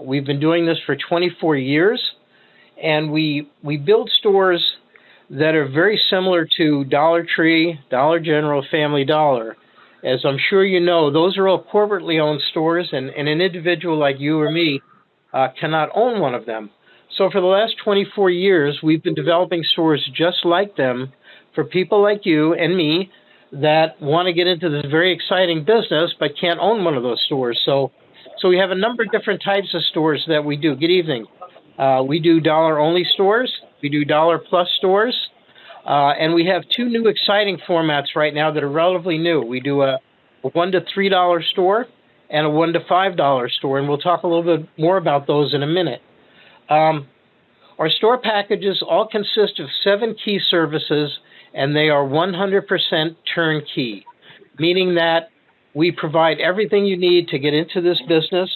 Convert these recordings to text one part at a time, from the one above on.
We've been doing this for 24 years, and we build stores that are very similar to Dollar Tree, Dollar General, Family Dollar. As I'm sure you know, those are all corporately owned stores, and an individual like you or me cannot own one of them. So for the last 24 years, we've been developing stores just like them for people like you and me that want to get into this very exciting business but can't own one of those stores. So we have a number of different types of stores that we do. Good evening. We do dollar-only stores. We do dollar-plus stores. And we have two new exciting formats right now that are relatively new. We do a $1 to $3 store and a $1 to $5 store, and we'll talk a little bit more about those in a minute. Our store packages all consist of 7 key services, and they are 100% turnkey, meaning that we provide everything you need to get into this business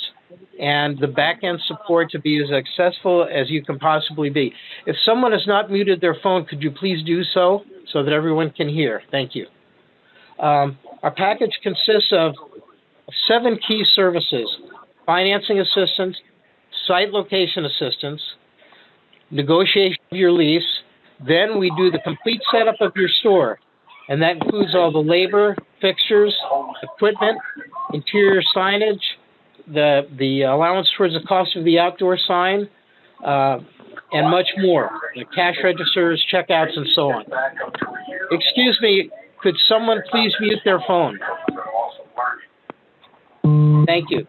and the back-end support to be as successful as you can possibly be. If someone has not muted their phone, could you please do so that everyone can hear? Thank you. Our package consists of 7 key services: financing assistance, site location assistance, negotiation of your lease. Then we do the complete setup of your store, and that includes all the labor, fixtures, equipment, interior signage, the allowance towards the cost of the outdoor sign, and much more, the cash registers, checkouts, and so on. Excuse me, could someone please mute their phone? Thank you.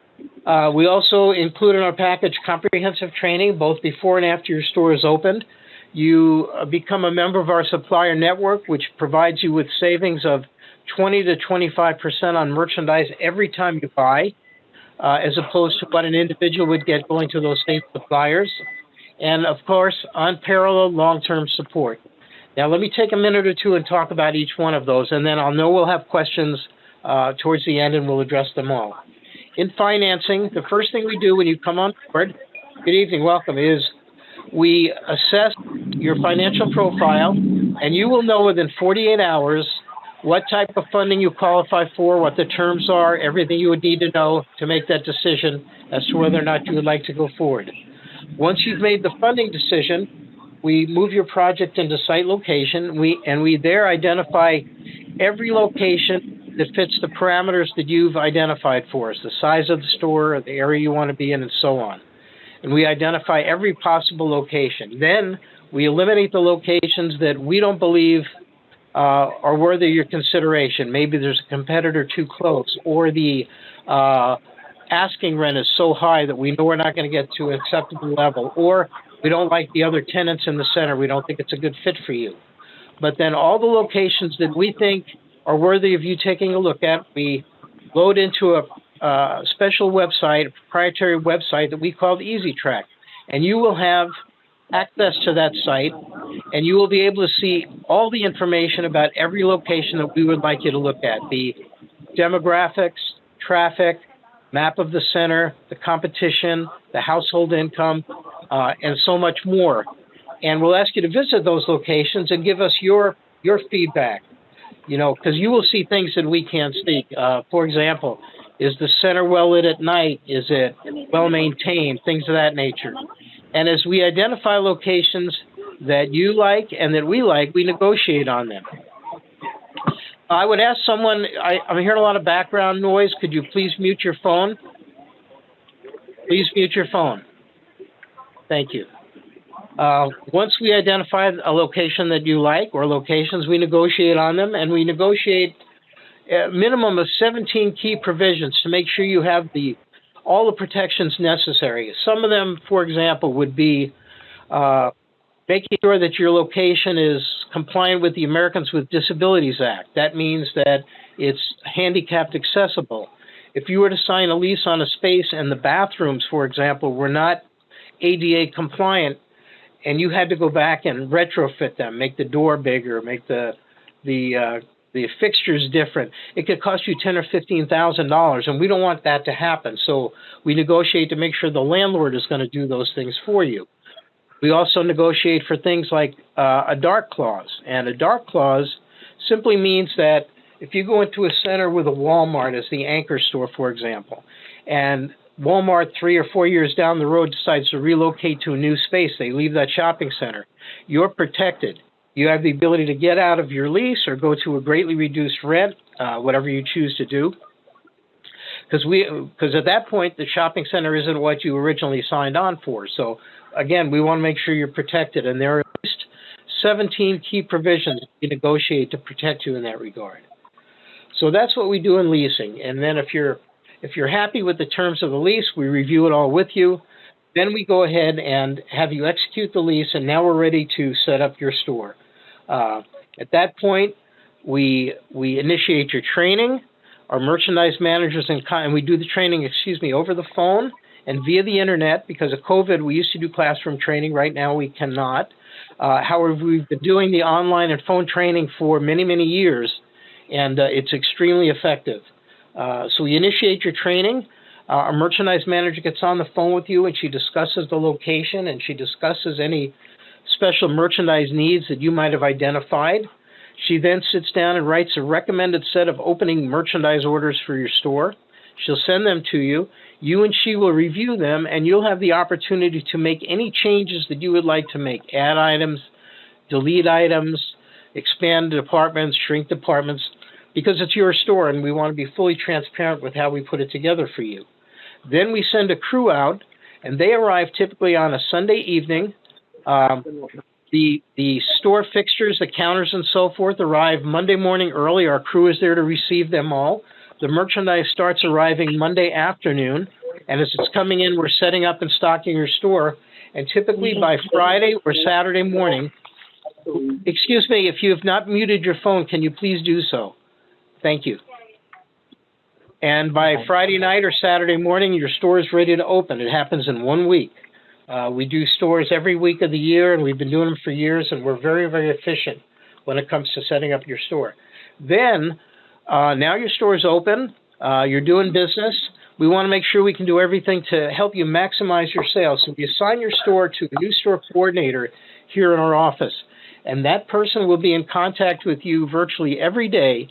We also include in our package comprehensive training, both before and after your store is opened. You become a member of our supplier network, which provides you with savings of 20 to 25% on merchandise every time you buy, as opposed to what an individual would get going to those same suppliers. And, of course, unparalleled long-term support. Now, let me take a minute or two and talk about each one of those, and then I'll know we'll have questions towards the end, and we'll address them all. In financing, the first thing we do when you come on board, good evening, welcome, is we assess your financial profile, and you will know within 48 hours what type of funding you qualify for, what the terms are, everything you would need to know to make that decision as to whether or not you would like to go forward. Once you've made the funding decision, we move your project into site location, and we there identify every location that fits the parameters that you've identified for us, the size of the store, the area you want to be in, and so on. And we identify every possible location. Then we eliminate the locations that we don't believe are worthy of your consideration. Maybe there's a competitor too close, or the asking rent is so high that we know we're not going to get to an acceptable level, or we don't like the other tenants in the center. We don't think it's a good fit for you. But then all the locations that we think are worthy of you taking a look at, we load into a special website, a proprietary website that we call Easy Track. And you will have access to that site, and you will be able to see all the information about every location that we would like you to look at, the demographics, traffic, map of the center, the competition, the household income, and so much more. And we'll ask you to visit those locations and give us your feedback, you know, because you will see things that we can't see. For example, is the center well lit at night? Is it well maintained? Things of that nature. And as we identify locations that you like and that we like, we negotiate on them. I would ask someone, I'm hearing a lot of background noise. Could you please mute your phone? Please mute your phone. Thank you. Once we identify a location that you like, or locations, we negotiate on them, and we negotiate a minimum of 17 key provisions to make sure you have all the protections necessary. Some of them, for example, would be making sure that your location is compliant with the Americans with Disabilities Act. That means that it's handicapped accessible. If you were to sign a lease on a space and the bathrooms, for example, were not ADA compliant, and you had to go back and retrofit them, make the door bigger, make the fixtures different, it could cost you $10,000 or $15,000, and we don't want that to happen. So we negotiate to make sure the landlord is going to do those things for you. We also negotiate for things like a dark clause, and a dark clause simply means that if you go into a center with a Walmart as the anchor store, for example, and Walmart 3 or 4 years down the road decides to relocate to a new space. They leave that shopping center. You're protected. You have the ability to get out of your lease or go to a greatly reduced rent, whatever you choose to do. Because at that point, the shopping center isn't what you originally signed on for. So, again, we want to make sure you're protected. And there are at least 17 key provisions we negotiate to protect you in that regard. So that's what we do in leasing. And then if you're happy with the terms of the lease, we review it all with you. Then we go ahead and have you execute the lease, and now we're ready to set up your store. At that point, we initiate your training. Our merchandise managers and we do the training, over the phone and via the internet. Because of COVID, we used to do classroom training. Right now, we cannot. However, we've been doing the online and phone training for many, many years, and it's extremely effective. So we initiate your training. Our merchandise manager gets on the phone with you, and she discusses the location, and she discusses any special merchandise needs that you might have identified. She then sits down and writes a recommended set of opening merchandise orders for your store. She'll send them to you. You and she will review them, and you'll have the opportunity to make any changes that you would like to make. Add items, delete items, expand departments, shrink departments, because it's your store, and we want to be fully transparent with how we put it together for you. Then we send a crew out, and they arrive typically on a Sunday evening. The store fixtures, the counters and so forth arrive Monday morning early. Our crew is there to receive them all. The merchandise starts arriving Monday afternoon, and as it's coming in, we're setting up and stocking your store. And typically by Friday or Saturday morning, excuse me, if you have not muted your phone, can you please do so? Thank you. And by Friday night or Saturday morning, your store is ready to open. It happens in 1 week. We do stores every week of the year, and we've been doing them for years, and we're very, very efficient when it comes to setting up your store. Then, now your store is open, you're doing business. We want to make sure we can do everything to help you maximize your sales. So we assign your store to a new store coordinator here in our office, and that person will be in contact with you virtually every day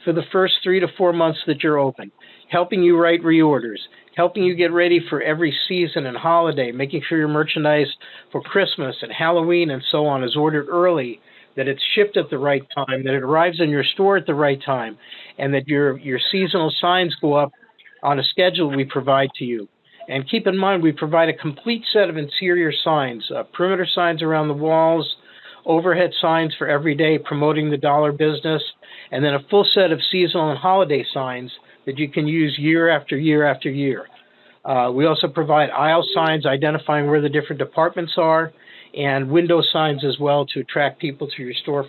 for the first 3 to 4 months that you're open, helping you write reorders, helping you get ready for every season and holiday, making sure your merchandise for Christmas and Halloween and so on is ordered early, that it's shipped at the right time, that it arrives in your store at the right time, and that your seasonal signs go up on a schedule we provide to you. And keep in mind, we provide a complete set of interior signs, perimeter signs around the walls, overhead signs for every day promoting the dollar business, and then a full set of seasonal and holiday signs that you can use year after year after year. We also provide aisle signs identifying where the different departments are, and window signs as well to attract people to your store.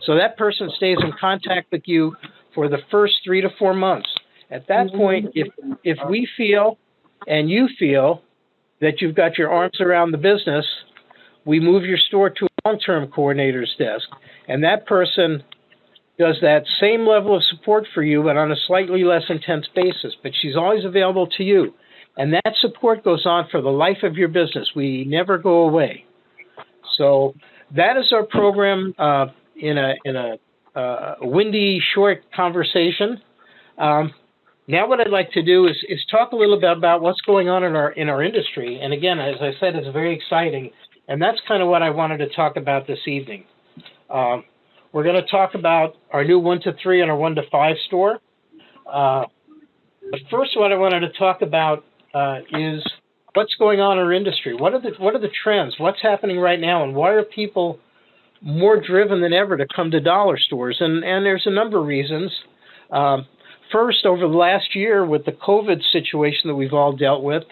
So that person stays in contact with you for the first 3 to 4 months. At that point, if we feel and you feel that you've got your arms around the business, we move your store to a long-term coordinator's desk, and that person does that same level of support for you, but on a slightly less intense basis. But she's always available to you, and that support goes on for the life of your business. We never go away. So that is our program in a windy, short conversation. Now what I'd like to do is talk a little bit about what's going on in our industry. And again, as I said, it's very exciting. And that's kind of what I wanted to talk about this evening. We're going to talk about our new 1 to 3 and our 1 to 5 store. But first, what I wanted to talk about is what's going on in our industry. What are the trends? What's happening right now? And why are people more driven than ever to come to dollar stores? And there's a number of reasons. First, over the last year with the COVID situation that we've all dealt with,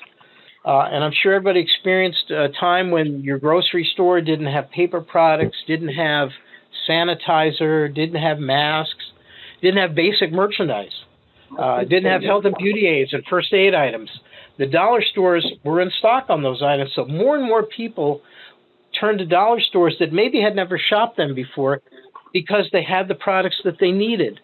and I'm sure everybody experienced a time when your grocery store didn't have paper products, didn't have sanitizer, didn't have masks, didn't have basic merchandise, didn't have health and beauty aids and first aid items. The dollar stores were in stock on those items, so more and more people turned to dollar stores that maybe had never shopped them before because they had the products that they needed.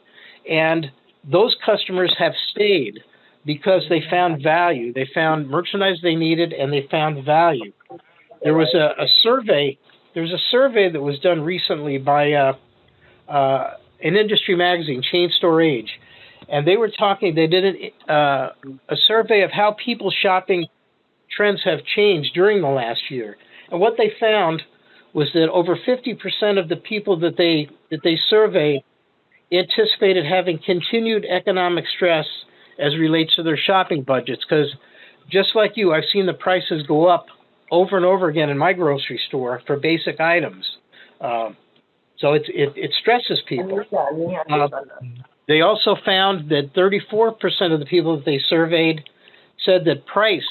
And those customers have stayed because they found value. They found merchandise they needed, and they found value. There was a survey. There's a survey that was done recently by an industry magazine, Chain Store Age, and they were talking. They did a survey of how people's shopping trends have changed during the last year, and what they found was that over 50% of the people that they surveyed anticipated having continued economic stress as relates to their shopping budgets. Because just like you, I've seen the prices go up over and over again in my grocery store for basic items. So it stresses people. They also found that 34% of the people that they surveyed said that price,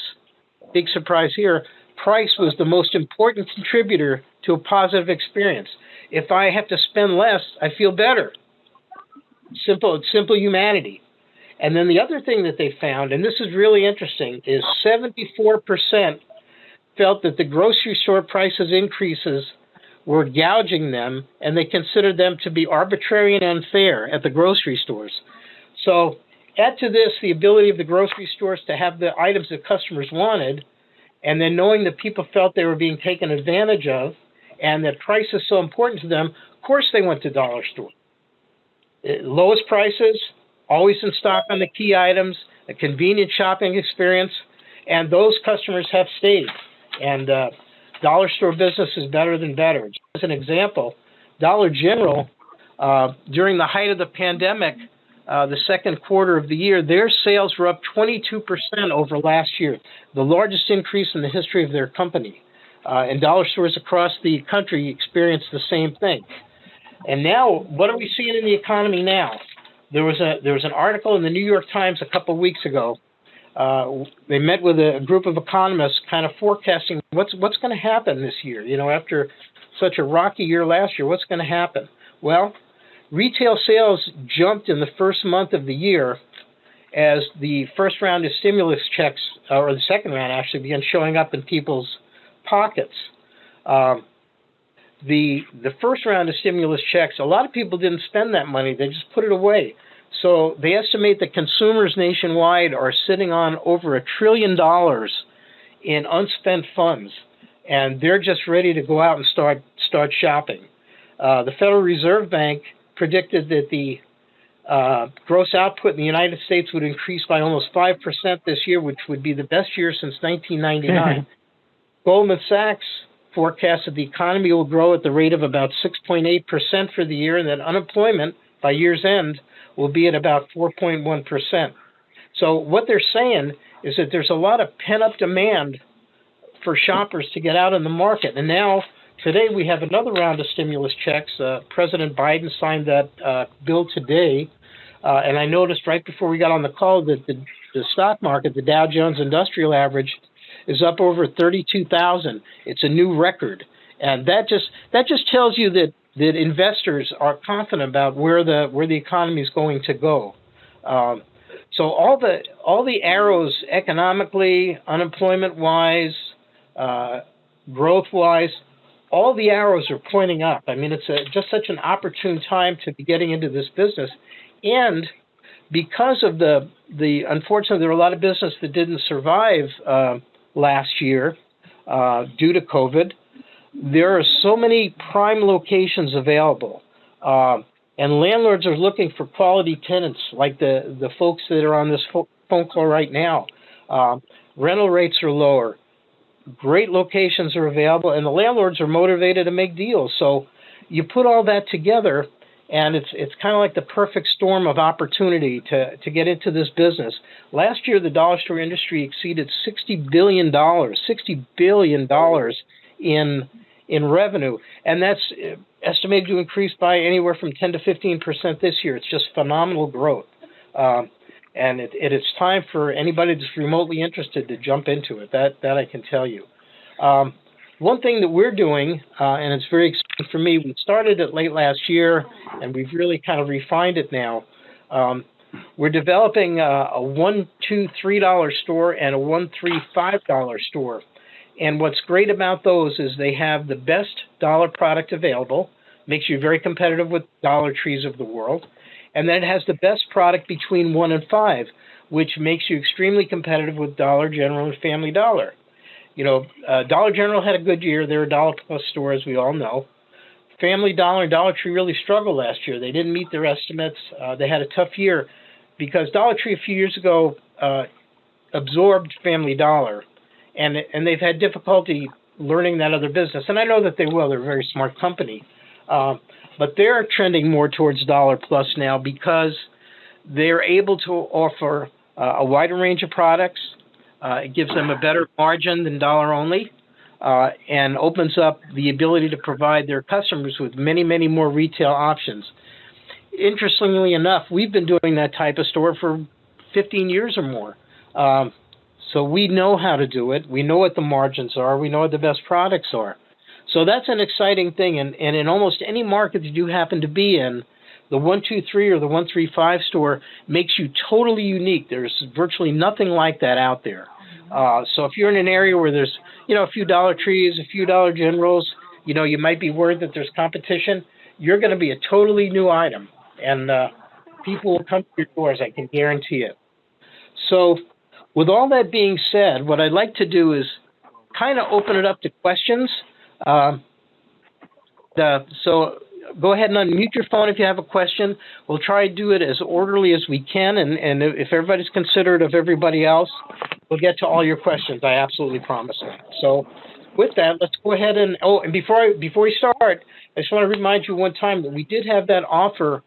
big surprise here, price was the most important contributor to a positive experience. If I have to spend less, I feel better. Simple humanity. And then the other thing that they found, and this is really interesting, is 74% felt that the grocery store prices increases were gouging them, and they considered them to be arbitrary and unfair at the grocery stores. So add to this the ability of the grocery stores to have the items that customers wanted, and then knowing that people felt they were being taken advantage of, and that price is so important to them, of course they went to dollar store. Lowest prices, always in stock on the key items, a convenient shopping experience, and those customers have stayed. And dollar store business is better than better. As an example, Dollar General, during the height of the pandemic, the second quarter of the year, their sales were up 22% over last year, the largest increase in the history of their company. And dollar stores across the country experienced the same thing. And now, what are we seeing in the economy now? There was an article in the New York Times a couple of weeks ago. They met with a group of economists, kind of forecasting what's going to happen this year. You know, after such a rocky year last year, what's going to happen? Well, retail sales jumped in the first month of the year as the first round of stimulus checks, or the second round actually, began showing up in people's pockets. The first round of stimulus checks, a lot of people didn't spend that money. They just put it away. So they estimate that consumers nationwide are sitting on over $1 trillion in unspent funds, and they're just ready to go out and start shopping. The Federal Reserve Bank predicted that the gross output in the United States would increase by almost 5% this year, which would be the best year since 1999. Goldman Sachs forecasts that the economy will grow at the rate of about 6.8% for the year, and that unemployment by year's end will be at about 4.1%. So what they're saying is that there's a lot of pent-up demand for shoppers to get out in the market. And now, today, we have another round of stimulus checks. President Biden signed that bill today. And I noticed right before we got on the call that the stock market, the Dow Jones Industrial Average, is up over 32,000. It's a new record. And that just tells you that investors are confident about where the economy is going to go. So all the arrows economically, unemployment-wise, growth-wise, all the arrows are pointing up. I mean, it's just such an opportune time to be getting into this business. And because of unfortunately, there were a lot of business that didn't survive last year due to COVID. There are so many prime locations available, and landlords are looking for quality tenants like the folks that are on this phone call right now. Rental rates are lower. Great locations are available, and the landlords are motivated to make deals. So you put all that together, and it's kind of like the perfect storm of opportunity to get into this business. Last year, the dollar store industry exceeded $60 billion in revenue, and that's estimated to increase by anywhere from 10 to 15% this year. It's just phenomenal growth, and it's time for anybody that's remotely interested to jump into it. That I can tell you. One thing that we're doing, and it's very exciting for me, we started it late last year, and we've really kind of refined it now. We're developing a $1, $2, $3 store and a $1, $3, $5 store. And what's great about those is they have the best dollar product available, makes you very competitive with Dollar Trees of the world, and then it has the best product between 1 and 5, which makes you extremely competitive with Dollar General and Family Dollar. You know, Dollar General had a good year. They're a dollar plus store, as we all know. Family Dollar and Dollar Tree really struggled last year. They didn't meet their estimates. They had a tough year. because Dollar Tree a few years ago absorbed Family Dollar, and they've had difficulty learning that other business. And I know that they will. They're a very smart company. But they're trending more towards Dollar Plus now because they're able to offer a wider range of products. It gives them a better margin than Dollar Only, and opens up the ability to provide their customers with many, many more retail options. Interestingly enough, we've been doing that type of store for 15 years or more. So we know how to do it. We know what the margins are. We know what the best products are. So that's an exciting thing. And in almost any market that you happen to be in, the 123 or the 135 store makes you totally unique. There's virtually nothing like that out there. So if you're in an area where there's, a few Dollar Trees, a few Dollar Generals, you might be worried that there's competition. You're going to be a totally new item. And people will come to your doors, I can guarantee it. So with all that being said, what I'd like to do is kind of open it up to questions. So go ahead and unmute your phone if you have a question. We'll try to do it as orderly as we can, and if everybody's considerate of everybody else, we'll get to all your questions. I absolutely promise that. So with that, let's go ahead and before we start, I just want to remind you one time that we did have that offer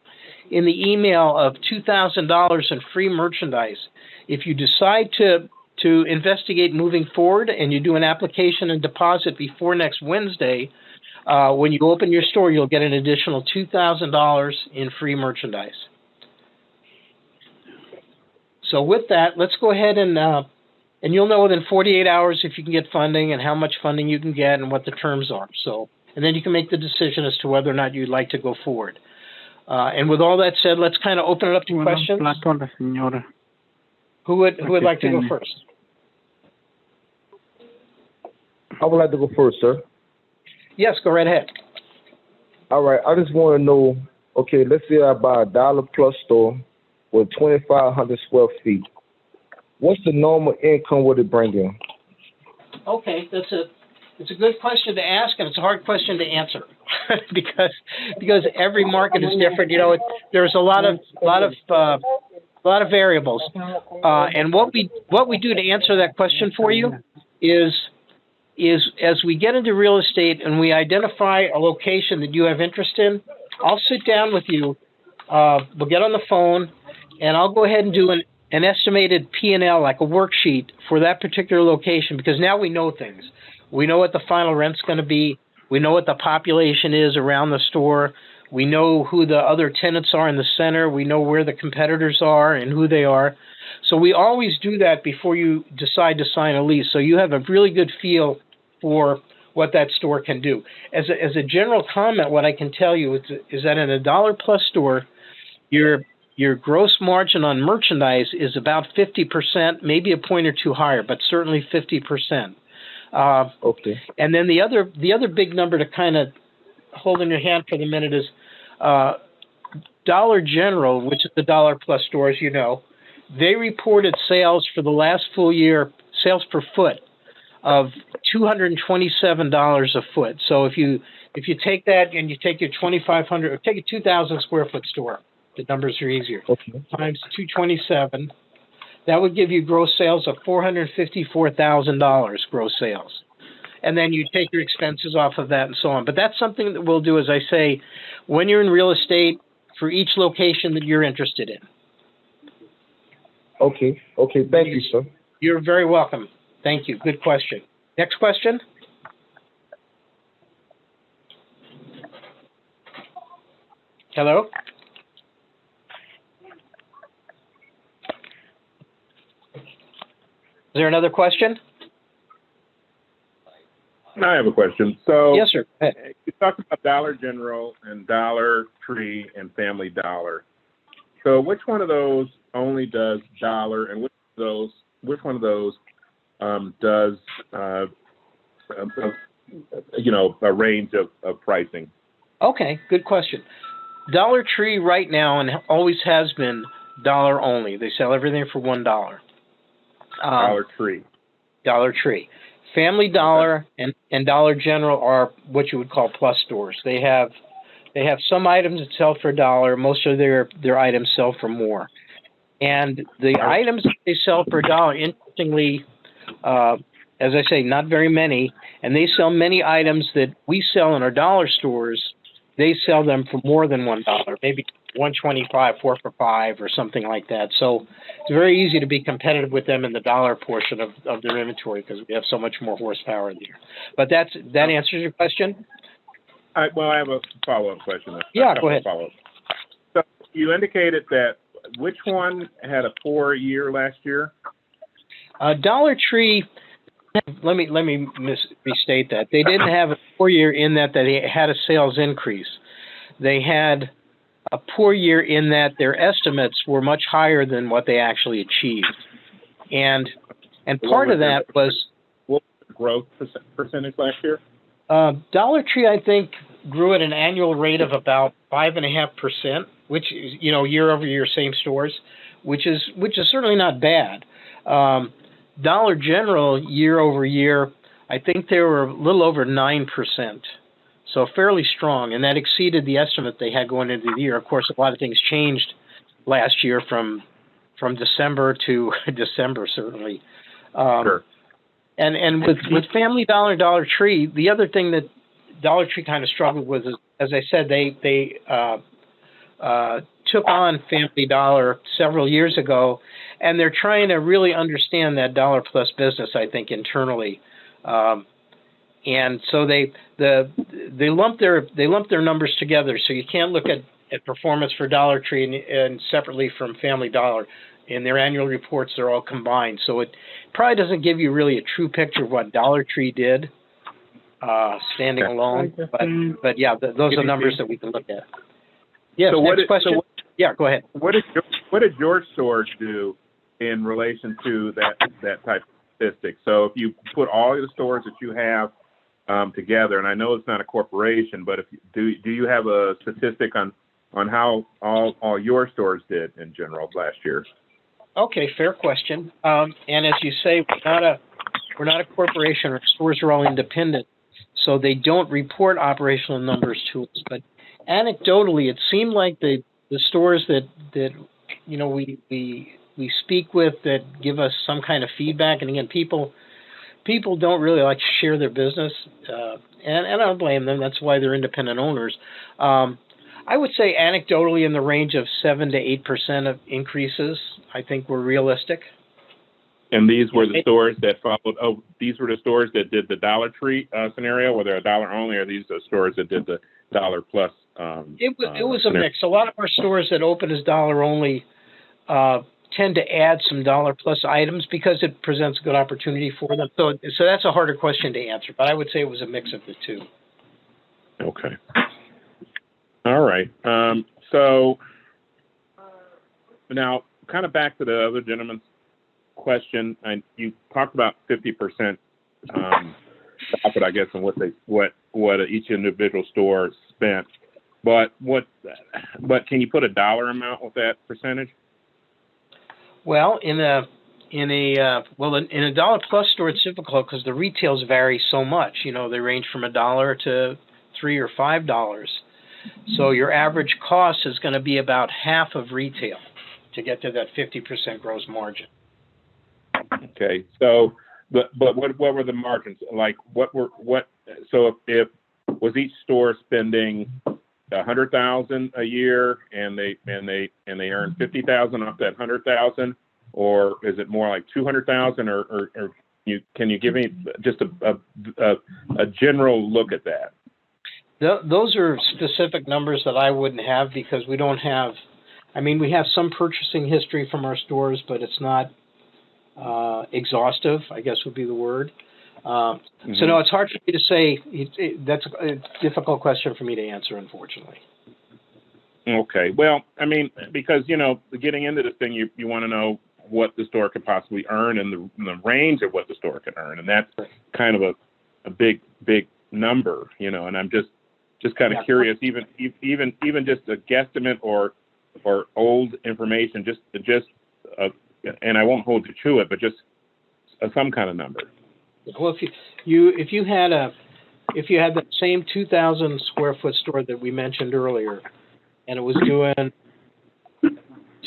in the email of $2,000 in free merchandise. If you decide to investigate moving forward and you do an application and deposit before next Wednesday, when you open your store, you'll get an additional $2,000 in free merchandise. So with that, let's go ahead and you'll know within 48 hours if you can get funding and how much funding you can get and what the terms are. So, and then you can make the decision as to whether or not you'd like to go forward. And with all that said, let's kind of open it up to questions. Who would like to go first? I would like to go first, sir. Yes, go right ahead. All right. I just want to know, okay, let's say I buy a Dollar Plus store with 2,500 square feet. What's the normal income would it bring in? Okay, it's a good question to ask, and it's a hard question to answer because every market is different. There's a lot of variables, and what we do to answer that question for you is as we get into real estate and we identify a location that you have interest in, I'll sit down with you. We'll get on the phone, and I'll go ahead and do an estimated P&L, like a worksheet for that particular location, because now we know things. We know what the final rent's going to be. We know what the population is around the store. We know who the other tenants are in the center. We know where the competitors are and who they are. So we always do that before you decide to sign a lease. So you have a really good feel for what that store can do. As a general comment, what I can tell you is that in a Dollar Plus store, your gross margin on merchandise is about 50%, maybe a point or two higher, but certainly 50%. Okay. And then the other big number to kind of hold in your hand for the minute is Dollar General, which is the Dollar Plus store, as you know. They reported sales for the last full year, sales per foot, of $227 a foot. So if you take that and you take your 2,500 or take a 2,000 square foot store, the numbers are easier. Okay. Times 227, that would give you gross sales of $454,000 gross sales. And then you take your expenses off of that and so on. But that's something that we'll do, as I say, when you're in real estate for each location that you're interested in. Okay. Thank you, sir. You're very welcome. Thank you. Good question. Next question. Hello? Is there another question? I have a question. So, yes, sir. You talked about Dollar General and Dollar Tree and Family Dollar. So, which one of those only does dollar, and which one of those does a range of pricing? Okay, good question. Dollar Tree right now and always has been dollar only. They sell everything for $1. Dollar Tree. Dollar Tree. Family Dollar and Dollar General are what you would call plus stores. They have some items that sell for $1. Most of their items sell for more. And the items that they sell for $1, interestingly, as I say, not very many, and they sell many items that we sell in our dollar stores. They sell them for more than $1, maybe $1.25, 4 for $5, or something like that. So it's very easy to be competitive with them in the dollar portion of their inventory because we have so much more horsepower there. But that answers your question? I have a follow-up question. Yeah, go ahead. So you indicated that which one had a poor year last year? Dollar Tree. Let me restate that. They didn't have a poor year in that they had a sales increase. They had a poor year in that their estimates were much higher than what they actually achieved. And part of that was... What was the growth percentage last year? Dollar Tree, I think, grew at an annual rate of about 5.5%, which is, year over year, same stores, which is certainly not bad. Dollar General, year over year, I think they were a little over 9%, so fairly strong, and that exceeded the estimate they had going into the year. Of course, a lot of things changed last year from December to December, certainly. Sure. And with Family Dollar and Dollar Tree, the other thing that Dollar Tree kind of struggled with is, as I said, they took on Family Dollar several years ago, and they're trying to really understand that dollar plus business, I think, internally. And so they lump their numbers together, so you can't look at performance for Dollar Tree and separately from Family Dollar. In their annual reports, they're all combined, so it probably doesn't give you really a true picture of what Dollar Tree did standing alone. But yeah, those are numbers that we can look at. Yes. So next question. Yeah, go ahead. What did your stores do in relation to that type of statistic? So if you put all the stores that you have together, and I know it's not a corporation, but do you have a statistic on how all your stores did in general last year? Okay, fair question. And as you say, we're not a corporation. Our stores are all independent, so they don't report operational numbers to us. But anecdotally, it seemed like the stores that we speak with that give us some kind of feedback, and again, people don't really like to share their business, and I don't blame them. That's why they're independent owners. I would say anecdotally in the range of 7 to 8% of increases, I think, were realistic. And these were the stores that followed. Oh, these were the stores that did the Dollar Tree scenario, where they're a dollar only, or these are stores that did the dollar plus. It was a mix. A lot of our stores that open as dollar only tend to add some dollar plus items because it presents a good opportunity for them. So that's a harder question to answer, but I would say it was a mix of the two. Okay. All right. So now, kind of back to the other gentleman's question, and you talked about 50% profit, I guess, on what each individual store spent. But can you put a dollar amount with that percentage? Well, in a dollar plus store, it's difficult because the retails vary so much. They range from $1 to $3 or $5. So your average cost is going to be about half of retail to get to that 50% gross margin. Okay. So, but what were the margins like? So if was each store spending $100,000 a year, and they earn $50,000 off that $100,000, or is it more like $200,000, or can you give me just a general look at that? Those are specific numbers that I wouldn't have because we don't have. I mean, we have some purchasing history from our stores, but it's not exhaustive, I guess would be the word. So no, it's hard for me to say. That's a difficult question for me to answer, unfortunately. Okay. Well, I mean, because, getting into this thing, you want to know what the store could possibly earn and the range of what the store can earn. And that's kind of a big number, and I'm just kind of curious, even just a guesstimate or old information, and I won't hold you to it, but just some kind of number. Well, if you had the same 2,000 square foot store that we mentioned earlier, and it was doing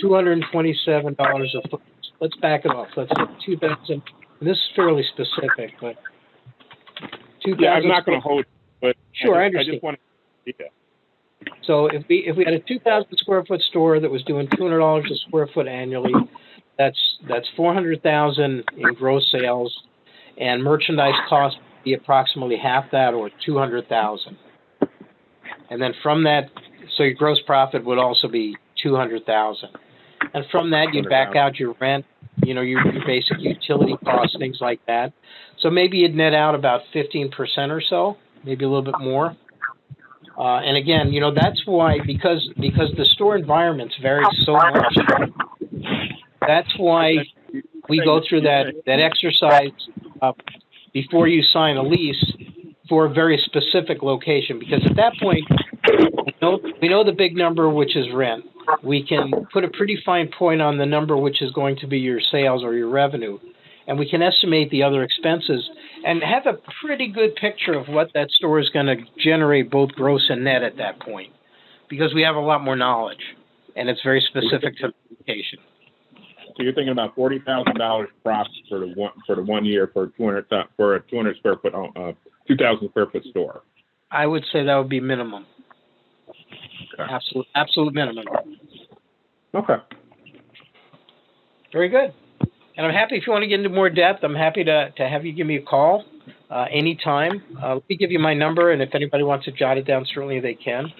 $227 a foot. Let's back it off. Let's say 2,000. And this is fairly specific, but 2,000. Yeah, I'm not going to hold you, but sure, I I understand. just want to. Yeah. So if we had a 2,000 square foot store that was doing $200 a square foot annually, that's $400,000 in gross sales, and merchandise cost would be approximately half that, or $200,000. And then from that, so your gross profit would also be $200,000. And from that, you'd back out your rent, your basic utility costs, things like that. So maybe you'd net out about 15% or so, maybe a little bit more. And again, that's why, because the store environments vary so much, that's why we go through that exercise before you sign a lease for a very specific location. Because at that point, we know the big number, which is rent. We can put a pretty fine point on the number, which is going to be your sales or your revenue. And we can estimate the other expenses and have a pretty good picture of what that store is going to generate, both gross and net, at that point, because we have a lot more knowledge, and it's very specific to the location. So you're thinking about $40,000 profit for the 1 year for a 200 square foot 2,000 square foot store. I would say that would be minimum. Okay. Absolute minimum. Okay. Very good. And I'm happy, if you want to get into more depth, I'm happy to have you give me a call anytime. Let me give you my number, and if anybody wants to jot it down, certainly they can.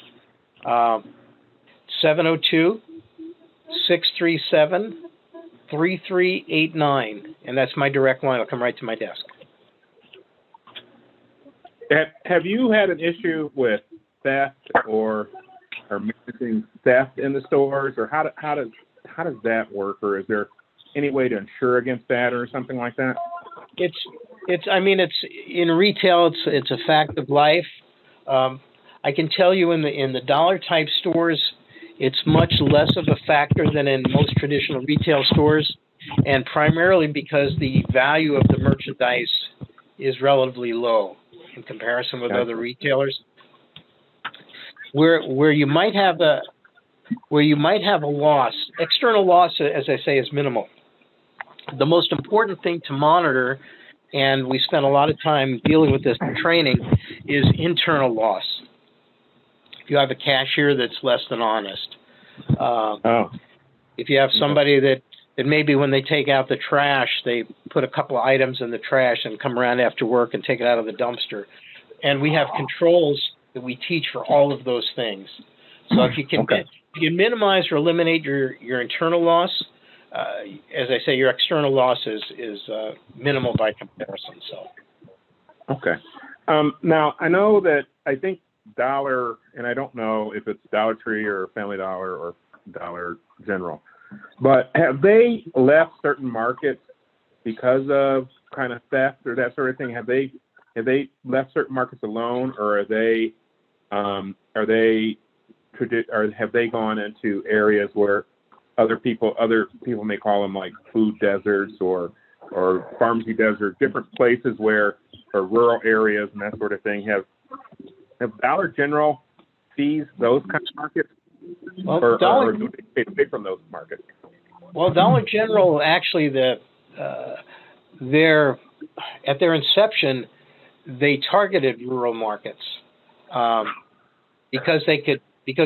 702-637-3389, and that's my direct line. I'll come right to my desk. Have you had an issue with theft or managing theft in the stores, or how does that work, or is there any way to insure against that or something like that? It's in retail, it's a fact of life. I can tell you in the dollar type stores, it's much less of a factor than in most traditional retail stores, and primarily because the value of the merchandise is relatively low in comparison with other retailers. Where you might have a loss, external loss, as I say, is minimal. The most important thing to monitor, and we spend a lot of time dealing with this in training, is internal loss. If you have a cashier that's less than honest, if you have somebody that maybe when they take out the trash, they put a couple of items in the trash and come around after work and take it out of the dumpster. And we have controls that we teach for all of those things. So if you can minimize or eliminate your internal loss, as I say, your external loss is minimal by comparison. So. Okay. Now, I know that I think Dollar, and I don't know if it's Dollar Tree or Family Dollar or Dollar General, but have they left certain markets because of kind of theft or that sort of thing? Have they left certain markets alone, or have they gone into areas where other people may call them like food deserts or pharmacy deserts, different places or rural areas and that sort of thing? Have Dollar General seized those kind of markets, or do they take from those markets? Well, Dollar General actually, at their inception, they targeted rural markets because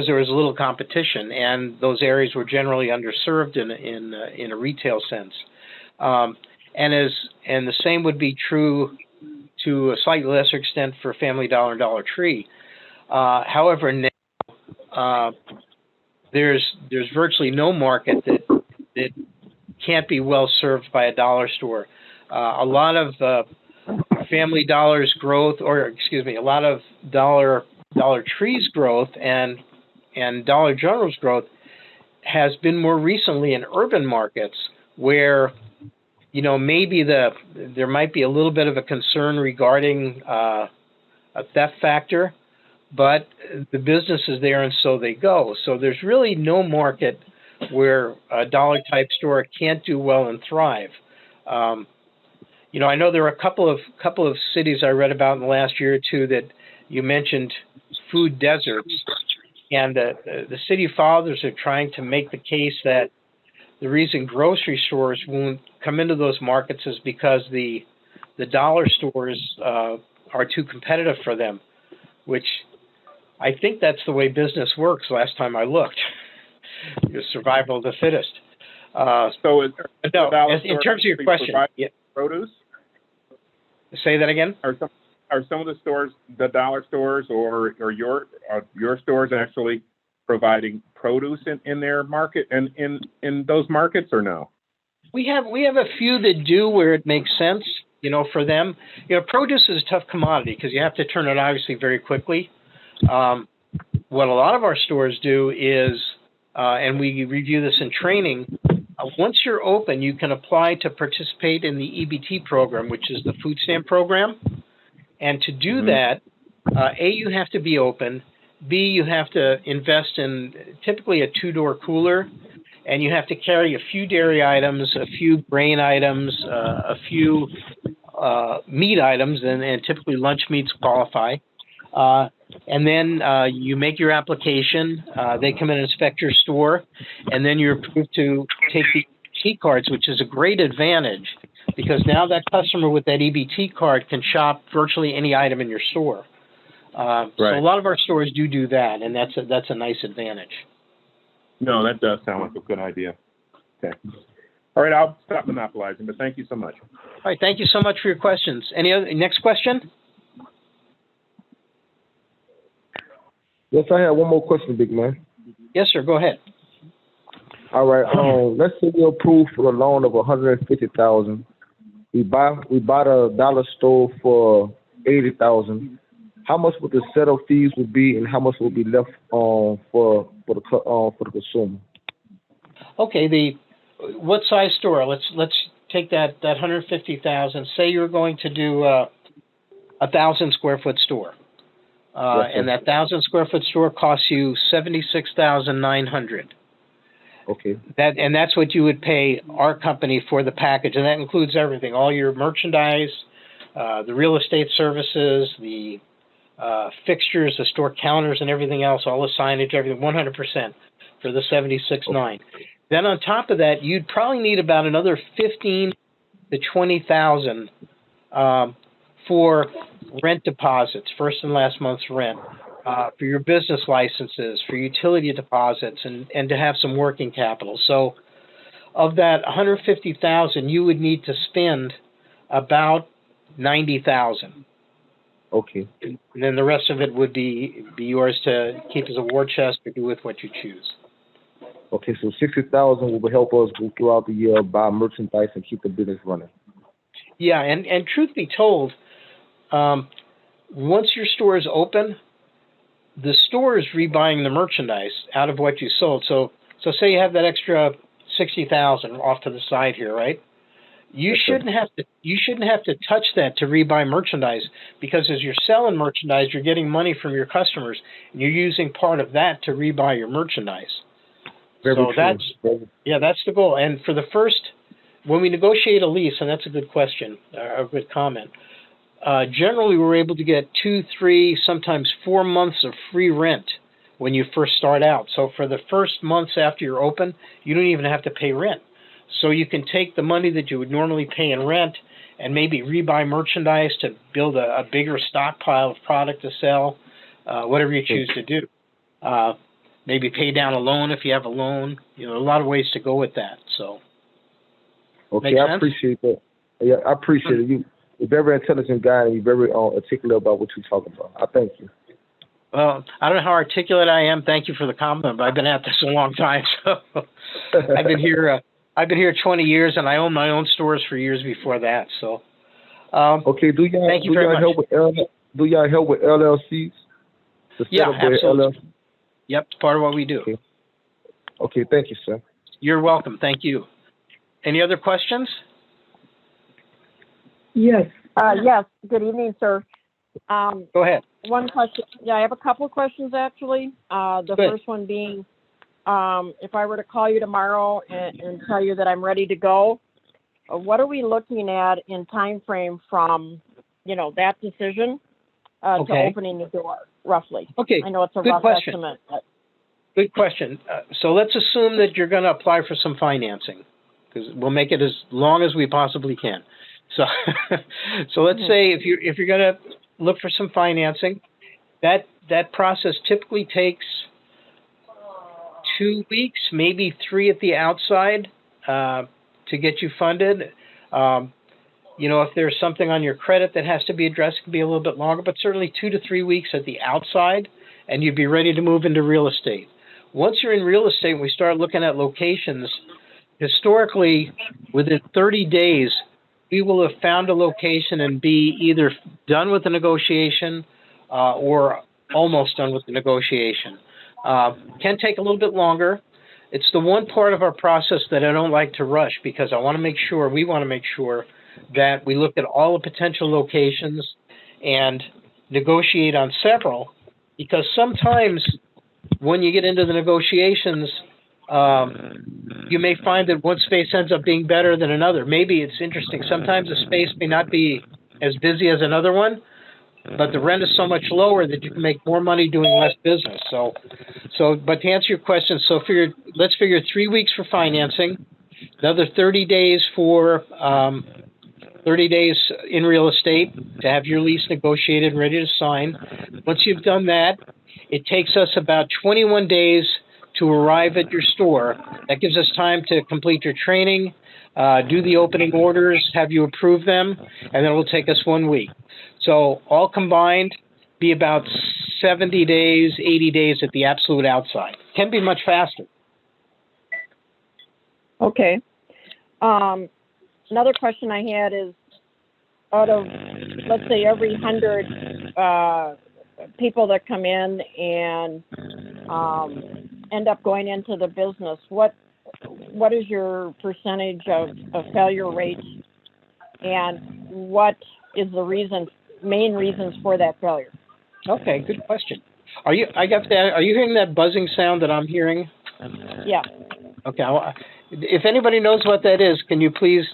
there was little competition, and those areas were generally underserved in a retail sense. And the same would be true to a slightly lesser extent for Family Dollar and Dollar Tree. However, now there's virtually no market that can't be well served by a dollar store. A lot of Family Dollar's growth, a lot of Dollar Tree's growth and Dollar General's growth has been more recently in urban markets where, maybe there might be a little bit of a concern regarding a theft factor, but the business is there and so they go. So there's really no market where a dollar type store can't do well and thrive. I know there are a couple of cities I read about in the last year or two that you mentioned food deserts, and the city fathers are trying to make the case that the reason grocery stores won't come into those markets is because the dollar stores are too competitive for them, which I think that's the way business works last time I looked. Survival of the fittest. So is no, dollar in terms of your question, yeah. Produce? Say that again? Are some of the stores, the dollar stores or your stores actually providing produce in their market and in those markets, or no? We have a few that do where it makes sense, for them. Produce is a tough commodity because you have to turn it obviously very quickly. What a lot of our stores do is, and we review this in training, once you're open, you can apply to participate in the EBT program, which is the food stamp program. And to do that, A, you have to be open. B, you have to invest in typically a 2-door cooler, and you have to carry a few dairy items, a few grain items, a few meat items, and typically lunch meats qualify. And then you make your application. They come in and inspect your store, and then you're approved to take the EBT cards, which is a great advantage because now that customer with that EBT card can shop virtually any item in your store. Right. So a lot of our stores do that, and that's a nice advantage. No, that does sound like a good idea. Okay. All right, I'll stop monopolizing, but thank you so much. All right, thank you so much for your questions. Next question? Yes, I have one more question, big man. Yes, sir. Go ahead. All right. Let's say you're approved for a loan of $150,000. We buy the dollar store for $80,000. How much would the setup fees would be, and how much would be left for the consumer? Okay. What size store? Let's take that $150,000. Say you're going to do a 1,000 square foot store. Yes, and that 1,000 square foot store costs you $76,900. Okay. That's what you would pay our company for the package, and that includes everything: all your merchandise, the real estate services, the fixtures, the store counters, and everything else, all the signage, everything, 100% for the $76,900. Then on top of that, you'd probably need about another $15,000 to $20,000 for rent deposits, first and last month's rent, for your business licenses, for utility deposits, and to have some working capital. So of that $150,000, you would need to spend about $90,000. Okay. And then the rest of it would be yours to keep as a war chest or do with what you choose. Okay, so $60,000 will help us go throughout the year, buy merchandise, and keep the business running. Yeah, and truth be told, once your store is open, the store is rebuying the merchandise out of what you sold. So say you have that extra $60,000 off to the side here, right? You shouldn't have to touch that to rebuy merchandise, because as you're selling merchandise, you're getting money from your customers, and you're using part of that to rebuy your merchandise. That's the goal. And for the first, when we negotiate a lease, and that's a good question, a good comment. Generally, we're able to get 2, 3, sometimes 4 months of free rent when you first start out. So for the first months after you're open, you don't even have to pay rent. So you can take the money that you would normally pay in rent and maybe rebuy merchandise to build a bigger stockpile of product to sell, whatever you choose to do. Maybe pay down a loan if you have a loan. A lot of ways to go with that. So. Okay, I appreciate that. Yeah, I appreciate it. You're a very intelligent guy, and you're very articulate about what you're talking about. I thank you. Well, I don't know how articulate I am. Thank you for the compliment, but I've been at this a long time. So I've been here 20 years, and I owned my own stores for years before that. So. Okay. Do y'all help with LLCs? Yeah, absolutely. Yep, it's part of what we do. Okay. Thank you, sir. You're welcome. Thank you. Any other questions? Yes. Yes. Good evening, sir. Go ahead. One question. Yeah, I have a couple of questions, actually. The first one being, if I were to call you tomorrow and tell you that I'm ready to go, what are we looking at in time frame from, that decision to opening the door, roughly? Okay. I know it's a good rough question. estimate. But... Good question. So let's assume that you're going to apply for some financing, because we'll make it as long as we possibly can. So, so let's say if you're going to look for some financing, that process typically takes 2 weeks, maybe 3 at the outside, to get you funded. If there's something on your credit that has to be addressed, it can be a little bit longer, but certainly 2 to 3 weeks at the outside, and you'd be ready to move into real estate. Once you're in real estate and we start looking at locations, historically, within 30 days, we will have found a location and be either done with the negotiation or almost done with the negotiation. Can take a little bit longer. It's the one part of our process that I don't like to rush, because we want to make sure that we look at all the potential locations and negotiate on several, because sometimes when you get into the negotiations, you may find that one space ends up being better than another. Maybe it's interesting. Sometimes a space may not be as busy as another one, but the rent is so much lower that you can make more money doing less business. But to answer your question, let's figure 3 weeks for financing, another 30 days for 30 days in real estate to have your lease negotiated and ready to sign. Once you've done that, it takes us about 21 days to arrive at your store. That gives us time to complete your training, do the opening orders, have you approve them, and then it will take us 1 week. So all combined, be about 70 days, 80 days at the absolute outside. Can be much faster. Okay. Another question I had is, out of, let's say, every 100 people that come in and end up going into the business, what is your percentage of failure rate, and what is the main reasons for that failure? Okay, good question. Are you hearing that buzzing sound that I'm hearing? Yeah. Okay. If anybody knows what that is, can you please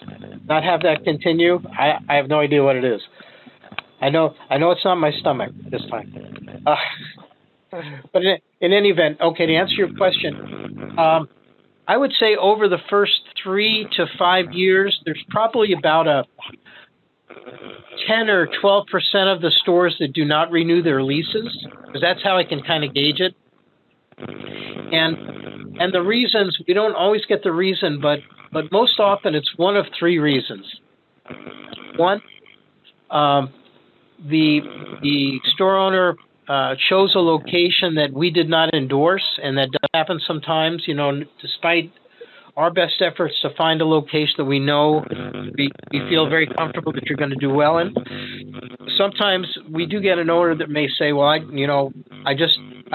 not have that continue? I have no idea what it is. I know it's not my stomach this time. But in any event, okay, to answer your question, I would say over the first 3 to 5 years, there's probably about a 10 or 12% of the stores that do not renew their leases, because that's how I can kind of gauge it. And the reasons, we don't always get the reason, but most often it's one of 3 reasons. One, the store owner chose a location that we did not endorse, and that does happen sometimes, despite our best efforts to find a location that we know we feel very comfortable that you're going to do well in. Sometimes we do get an owner that may say, well, I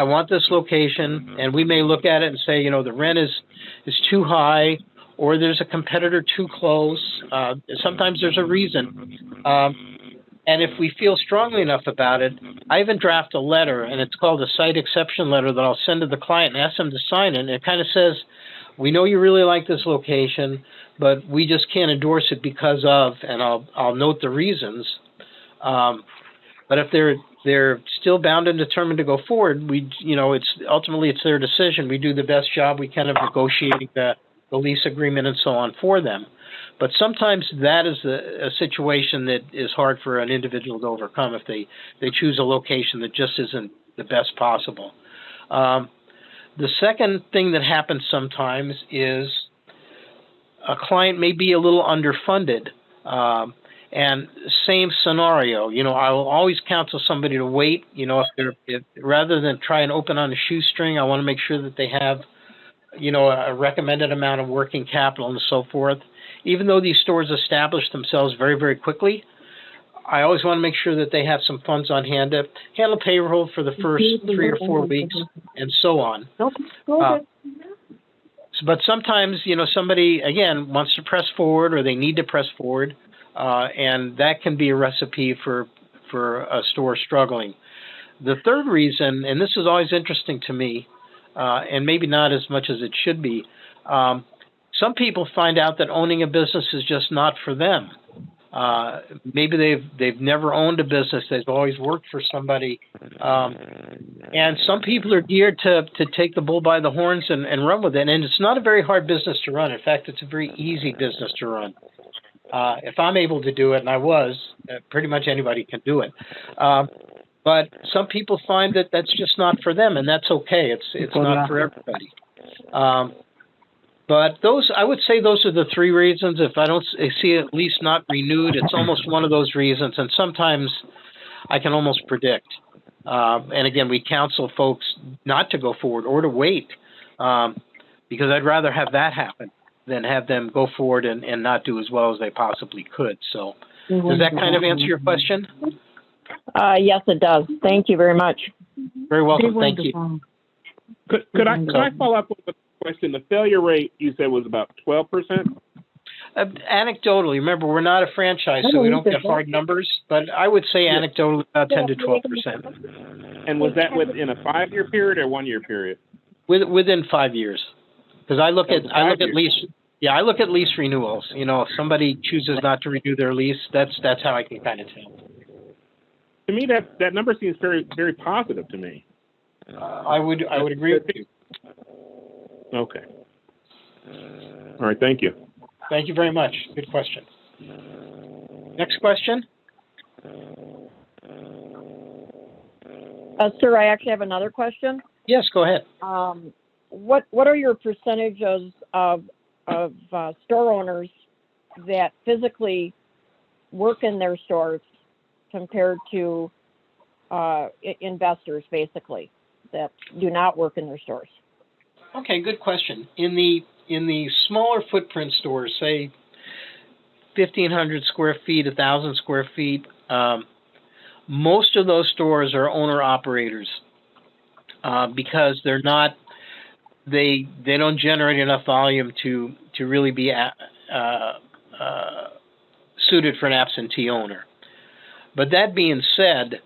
want this location, and we may look at it and say, the rent is too high, or there's a competitor too close. Sometimes there's a reason. And if we feel strongly enough about it, I even draft a letter, and it's called a site exception letter, that I'll send to the client and ask them to sign it. And it kind of says, we know you really like this location, but we just can't endorse it because of, and I'll note the reasons. But if they're still bound and determined to go forward, it's their decision. We do the best job we can of negotiating the lease agreement and so on for them. But sometimes that is a situation that is hard for an individual to overcome if they choose a location that just isn't the best possible. The second thing that happens sometimes is a client may be a little underfunded. And same scenario, I will always counsel somebody to wait. If rather than try and open on a shoestring, I want to make sure that they have, a recommended amount of working capital and so forth. Even though these stores establish themselves very, very quickly, I always want to make sure that they have some funds on hand to handle payroll for the first 3 or 4 weeks and so on. But sometimes, somebody, again, wants to press forward, or they need to press forward, and that can be a recipe for a store struggling. The third reason, and this is always interesting to me, and maybe not as much as it should be, some people find out that owning a business is just not for them. Maybe they've never owned a business. They've always worked for somebody. And some people are geared to take the bull by the horns and run with it. And it's not a very hard business to run. In fact, it's a very easy business to run. If I'm able to do it, and I was, pretty much anybody can do it. But some people find that that's just not for them, and that's okay. It's not for everybody. But I would say those are the three reasons. If I don't see it at least not renewed, it's almost one of those reasons. And sometimes I can almost predict. And again, we counsel folks not to go forward or to wait, because I'd rather have that happen than have them go forward and not do as well as they possibly could. So does that kind of answer your question? Yes, it does. Thank you very much. Very welcome. Thank you. Could I follow up with a question? The failure rate you said was about 12%? Anecdotally, remember, we're not a franchise, so we don't get hard numbers, but I would say anecdotally about 10 to 12%. And was that within a 5-year period or 1-year period? Within 5 years. Because I look at lease. Yeah, I look at lease renewals. You know, if somebody chooses not to renew their lease, that's how I can kind of tell. To me, that number seems very, very positive to me. I would agree with you. Okay. All right. Thank you. Thank you very much. Good question. Next question. Sir, I actually have another question. Yes, go ahead. What are your percentages of store owners that physically work in their stores compared to investors, basically, that do not work in their stores? Okay, good question. In the smaller footprint stores, say 1,500 square feet, 1,000 square feet, most of those stores are owner operators because they're not. They don't generate enough volume to really be suited for an absentee owner. But that being said,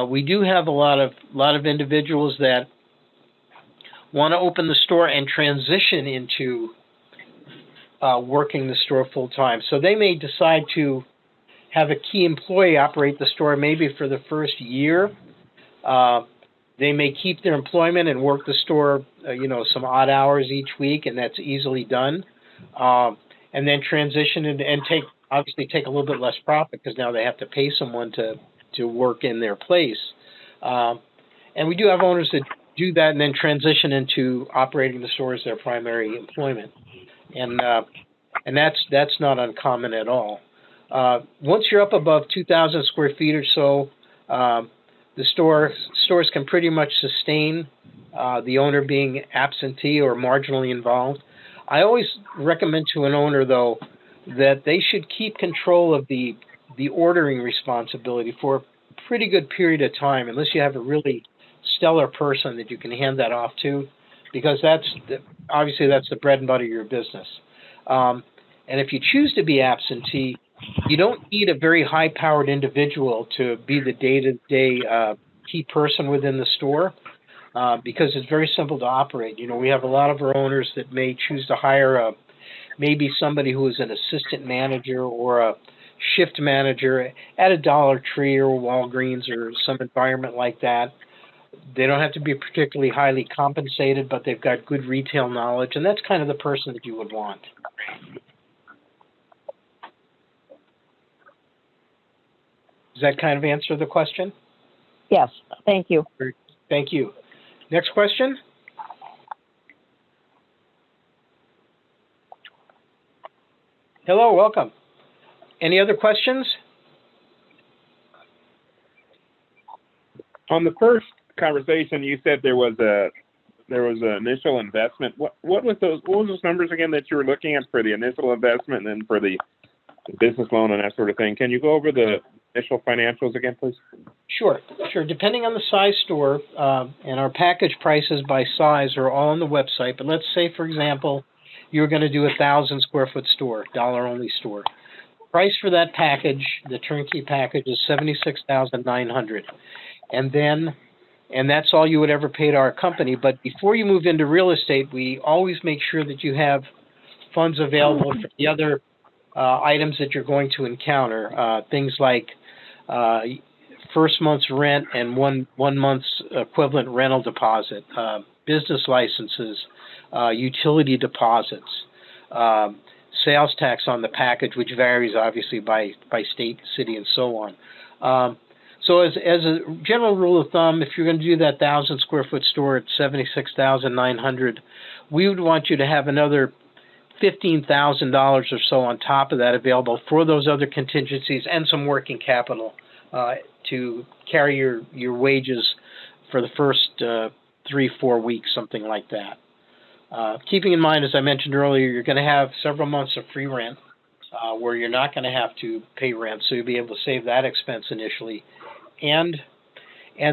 we do have a lot of individuals that want to open the store and transition into working the store full time. So they may decide to have a key employee operate the store maybe for the first year. They may keep their employment and work the store, some odd hours each week, and that's easily done. And then transition and take a little bit less profit because now they have to pay someone to work in their place. And we do have owners that do that and then transition into operating the store as their primary employment. And that's not uncommon at all. Once you're up above 2,000 square feet or so, the stores can pretty much sustain the owner being absentee or marginally involved. I always recommend to an owner, though, that they should keep control of the ordering responsibility for a pretty good period of time, unless you have a really stellar person that you can hand that off to, because obviously that's the bread and butter of your business. And if you choose to be absentee, you don't need a very high-powered individual to be the day-to-day key person within the store, because it's very simple to operate. We have a lot of our owners that may choose to hire maybe somebody who is an assistant manager or a shift manager at a Dollar Tree or Walgreens or some environment like that. They don't have to be particularly highly compensated, but they've got good retail knowledge, and that's kind of the person that you would want. Does that kind of answer the question? Yes, thank you. Thank you. Next question. Hello, welcome. Any other questions? On the first conversation, you said there was an initial investment. What was those numbers again that you were looking at for the initial investment and then for the business loan and that sort of thing? Can you go over the initial financials again, please? Sure. Depending on the size store, and our package prices by size are all on the website. But let's say, for example, you're going to do 1,000 square foot store, dollar only store. Price for that package, the turnkey package, is $76,900, and that's all you would ever pay to our company. But before you move into real estate, we always make sure that you have funds available for the other items that you're going to encounter. Things like first month's rent and one month's equivalent rental deposit, business licenses, utility deposits, sales tax on the package, which varies obviously by state, city, and so on. So as a general rule of thumb, if you're going to do that 1,000 square foot store at $76,900, we would want you to have another $15,000 or so on top of that available for those other contingencies and some working capital to carry your wages for the first 3-4 weeks, something like that. Keeping in mind, as I mentioned earlier, you're going to have several months of free rent where you're not going to have to pay rent, so you'll be able to save that expense initially. And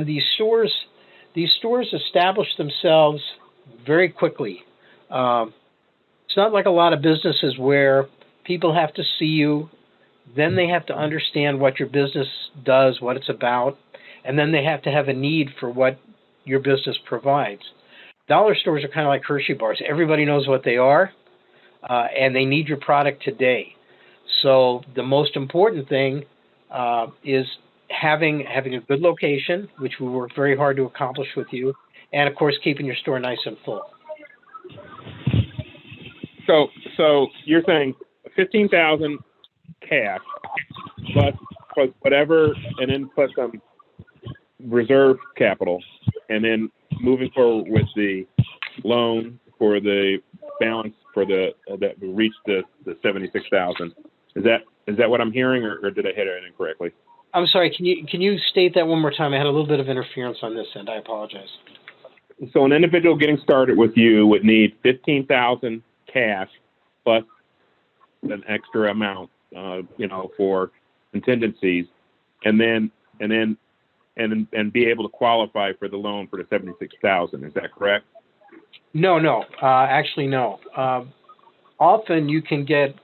these stores establish themselves very quickly. It's not like a lot of businesses where people have to see you, then they have to understand what your business does, what it's about, and then they have to have a need for what your business provides. Dollar stores are kind of like Hershey bars. Everybody knows what they are, and they need your product today. So the most important thing is having a good location, which we work very hard to accomplish with you, and of course keeping your store nice and full. So you're saying $15,000 cash plus whatever, and then plus some reserve capital, and then moving forward with the loan for the balance for that reached the $76,000. Is that what I'm hearing, or did I hit it incorrectly? I'm sorry. Can you state that one more time? I had a little bit of interference on this end. I apologize. So an individual getting started with you would need $15,000 cash plus an extra amount, for contingencies, and be able to qualify for the loan for the $76,000. Is that correct? No. Actually, no. Often you can get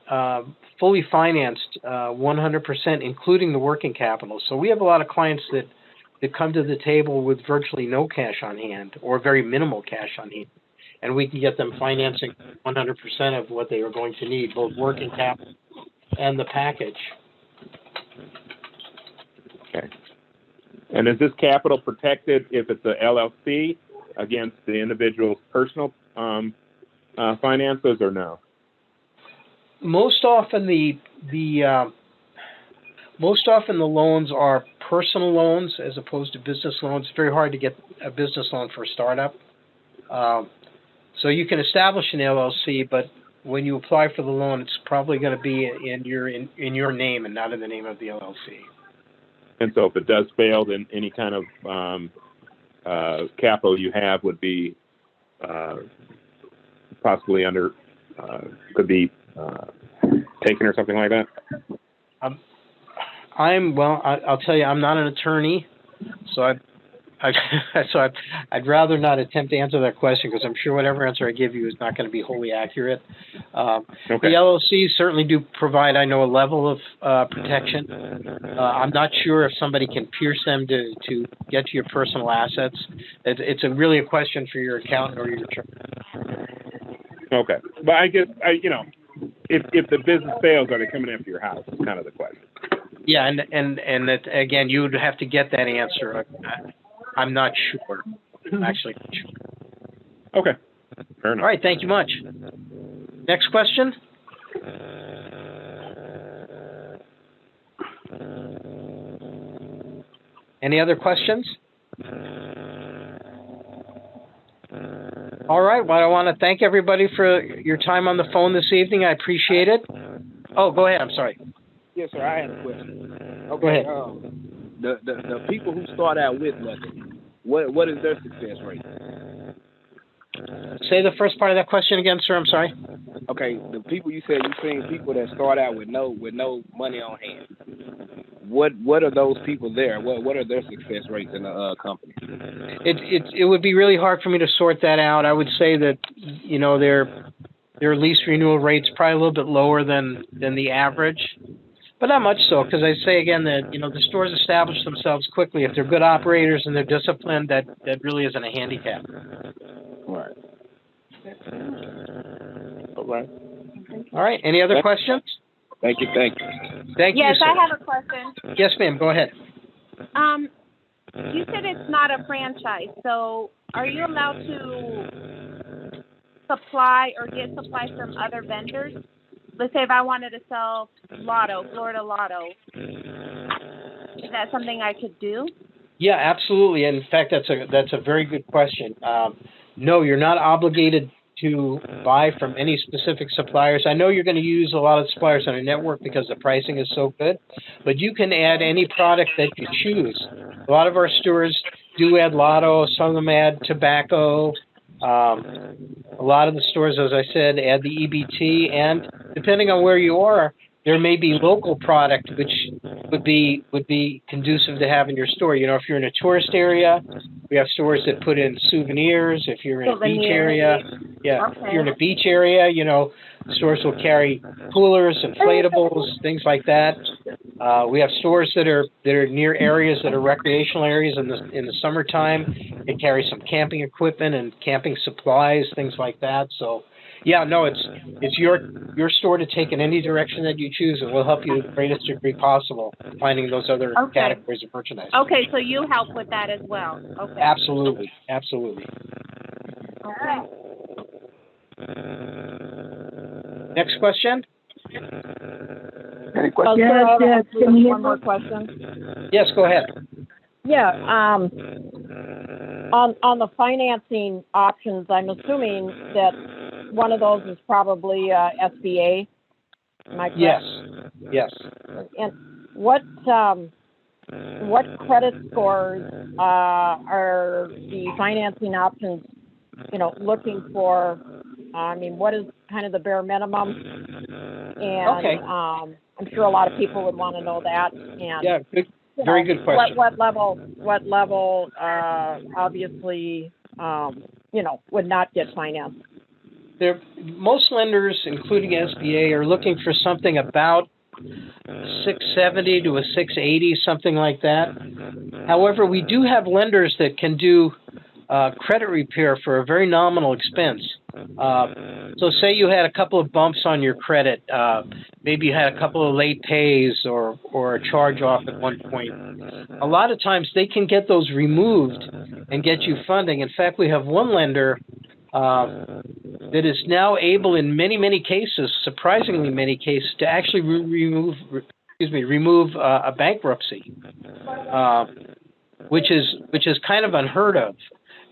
fully financed 100%, including the working capital. So we have a lot of clients that come to the table with virtually no cash on hand or very minimal cash on hand. And we can get them financing 100% of what they are going to need, both working capital and the package. Okay. And is this capital protected if it's a LLC against the individual's personal finances, or no? Most often the loans are personal loans as opposed to business loans. It's very hard to get a business loan for a startup. So you can establish an LLC, but when you apply for the loan, it's probably going to be in your name and not in the name of the LLC. And so if it does fail, then any kind of capital you have would be possibly could be taken or something like that? I'll tell you, I'm not an attorney, so I'd rather not attempt to answer that question because I'm sure whatever answer I give you is not going to be wholly accurate. Okay. The LLCs certainly do provide, I know, a level of protection. I'm not sure if somebody can pierce them to get to your personal assets. It's really a question for your accountant or your attorney. Okay, but I guess if the business fails, are they coming after your house? Is kind of the question. Yeah, and that again, you would have to get that answer. I'm not sure. I'm actually not sure. Okay, fair enough. All right, thank you much. Next question. Any other questions? All right. Well, I want to thank everybody for your time on the phone this evening. I appreciate it. Oh, go ahead. I'm sorry. Yes, sir. I had a question. Okay. Go ahead. The people who start out with nothing, what is their success rate? Say the first part of that question again, sir. I'm sorry. Okay, the people you said you've seen people that start out with no money on hand. What are those people there? What are their success rates in the company? It would be really hard for me to sort that out. I would say that their lease renewal rate's probably a little bit lower than the average, but not much so, because I say again that the stores establish themselves quickly. If they're good operators and they're disciplined, that really isn't a handicap. Right. All right. All right. Any other questions? Thank you. Thank you, Yes, sir. I have a question. Yes, ma'am. Go ahead. You said it's not a franchise, so are you allowed to supply or get supplies from other vendors? Let's say if I wanted to sell Florida Lotto, is that something I could do? Yeah, absolutely. In fact, that's a very good question. No, you're not obligated to buy from any specific suppliers. I know you're going to use a lot of suppliers on a network because the pricing is so good, but you can add any product that you choose. A lot of our stores do add Lotto. Some of them add tobacco. A lot of the stores, as I said, add the EBT, and depending on where you are, there may be local product which would be conducive to have in your store. You know, if you're in a tourist area, we have stores that put in souvenirs. If you're in a beach area, if you're in a beach area, you know, stores will carry coolers, inflatables, things like that. We have stores that are near areas that are recreational areas in the summertime. They carry some camping equipment and camping supplies, things like that. So, yeah, no, it's your store to take in any direction that you choose, and we'll help you to the greatest degree possible finding those other categories of merchandise. Okay, so you help with that as well. Okay. Absolutely. All right. Next question? Any questions? Yes, one more question. Yes, go ahead. Yeah, on the financing options, I'm assuming that one of those is probably SBA. Am I correct? Yes. And what credit scores are the financing options, you know, looking for? I mean, what is kind of the bare minimum? And I'm sure a lot of people would want to know that. And yeah, very good question. What level? Obviously, you know, would not get financed. Most lenders, including SBA, are looking for something about 670 to a 680, something like that. However, we do have lenders that can do credit repair for a very nominal expense. So say you had a couple of bumps on your credit, maybe you had a couple of late pays or a charge off at one point. A lot of times they can get those removed and get you funding. In fact, we have one lender that is now able in many cases, surprisingly many cases, to actually remove a bankruptcy, which is kind of unheard of.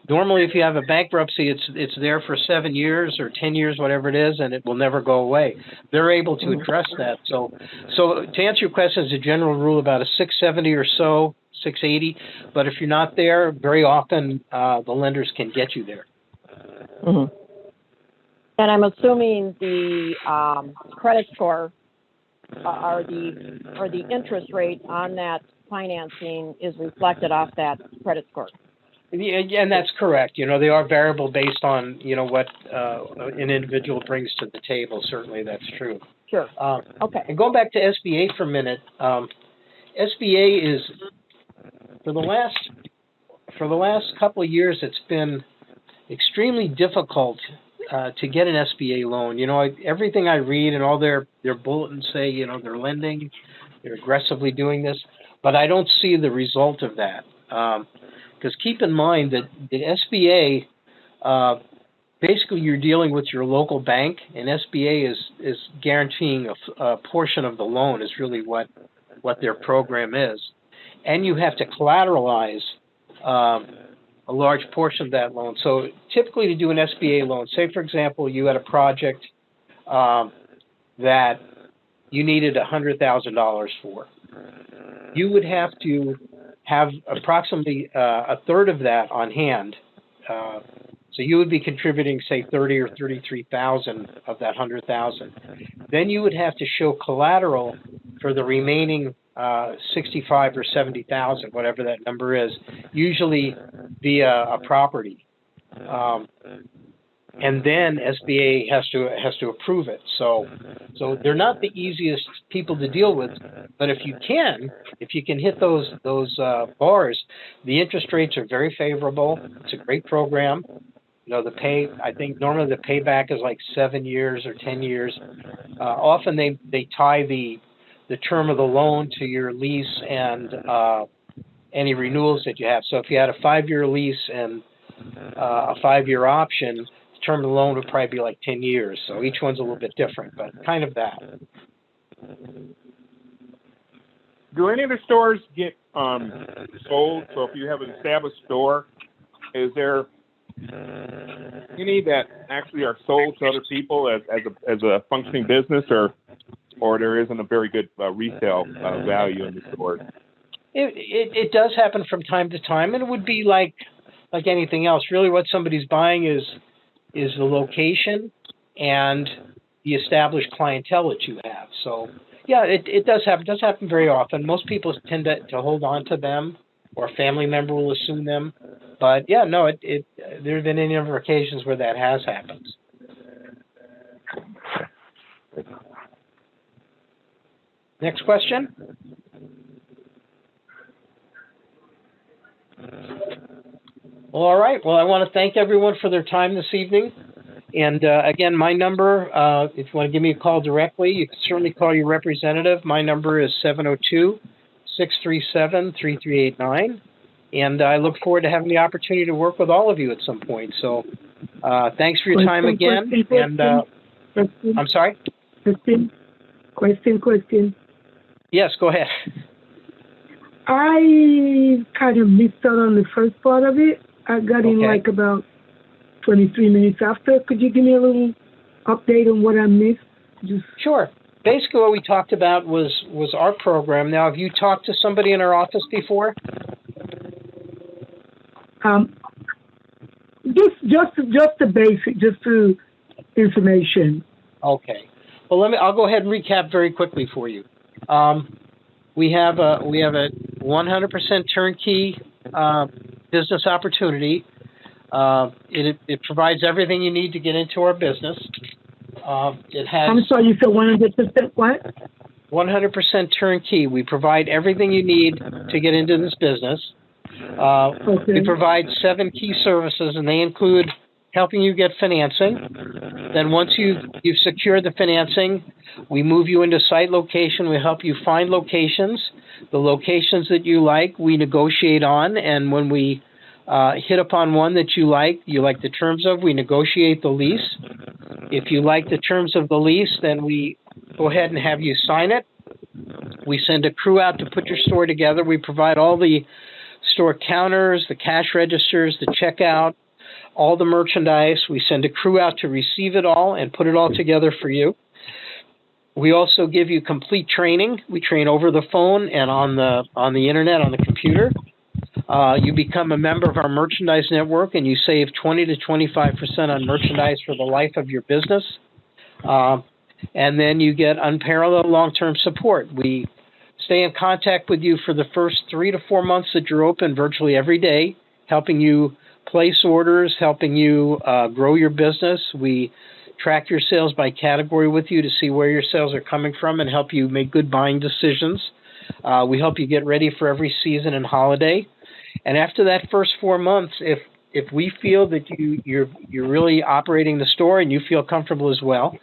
Normally, if you have a bankruptcy, it's there for 7 years or 10 years, whatever it is, and it will never go away. They're able to address that. So to answer your question, as a general rule, about a 670 or so, 680. But if you're not there, very often the lenders can get you there. Mm-hmm. And I'm assuming the credit score or the interest rate on that financing is reflected off that credit score. Yeah, and that's correct. You know, they are variable based on, you know, what an individual brings to the table. Certainly, that's true. Sure. Okay. And going back to SBA for a minute, SBA is for the last couple of years, it's been extremely difficult to get an SBA loan. You know, everything I read and all their bulletins say, you know, they're lending, they're aggressively doing this, but I don't see the result of that. Because keep in mind that the SBA, basically you're dealing with your local bank, and SBA is guaranteeing a portion of the loan is really what their program is. And you have to collateralize a large portion of that loan. So typically to do an SBA loan, say for example you had a project that you needed $100,000 for, you would have to have approximately a third of that on hand. So you would be contributing, say, $30,000 or $33,000 of that $100,000. Then you would have to show collateral for the remaining $65,000 or $70,000, whatever that number is, usually via a property. And then SBA has to approve it. So they're not the easiest people to deal with, but if you can hit those bars, the interest rates are very favorable. It's a great program. I think normally the payback is like 7 years or 10 years. Often they tie the term of the loan to your lease and any renewals that you have. So if you had a 5-year lease and a 5-year option, the term of the loan would probably be like 10 years. So each one's a little bit different, but kind of that. Do any of the stores get sold? So if you have an established store, is there any that actually are sold to other people as a functioning business, or there isn't a very good resale value in the stores? It does happen from time to time, and it would be like anything else. Really, what somebody's buying is the location and the established clientele that you have. So, yeah, it does happen. It does happen very often. Most people tend to hold on to them, or a family member will assume them. But yeah, no, there have been any number of occasions where that has happened. Next question. Well, all right. Well, I want to thank everyone for their time this evening. And again, my number, if you want to give me a call directly, you can certainly call your representative. My number is 702-637-3389. And I look forward to having the opportunity to work with all of you at some point. So thanks for your time again. And I'm sorry? Question. Yes, go ahead. I kind of missed out on the first part of it. I got in like about 23 minutes after. Could you give me a little update on what I missed? Sure. Basically, what we talked about was our program. Now, have you talked to somebody in our office before? Just the basic, just the information. Okay. Well, I'll go ahead and recap very quickly for you. We have a 100% turnkey business opportunity. It provides everything you need to get into our business. It has. I'm sorry, you said 100% what? 100% turnkey. We provide everything you need to get into this business. We provide 7 key services, and they include helping you get financing. Then once you've secured the financing, we move you into site location. We help you find locations. The locations that you like, we negotiate on, and when we hit upon one that you like the terms of, we negotiate the lease. If you like the terms of the lease, then we go ahead and have you sign it. We send a crew out to put your store together. We provide all the store counters, the cash registers, the checkout, all the merchandise. We send a crew out to receive it all and put it all together for you. We also give you complete training. We train over the phone and on the internet, on the computer. You become a member of our merchandise network, and you save 20 to 25% on merchandise for the life of your business. And then you get unparalleled long-term support. We stay in contact with you for the first 3 to 4 months that you're open virtually every day, helping you place orders, helping you grow your business. We track your sales by category with you to see where your sales are coming from and help you make good buying decisions. We help you get ready for every season and holiday. And after that first 4 months, if we feel that you're really operating the store and you feel comfortable as well,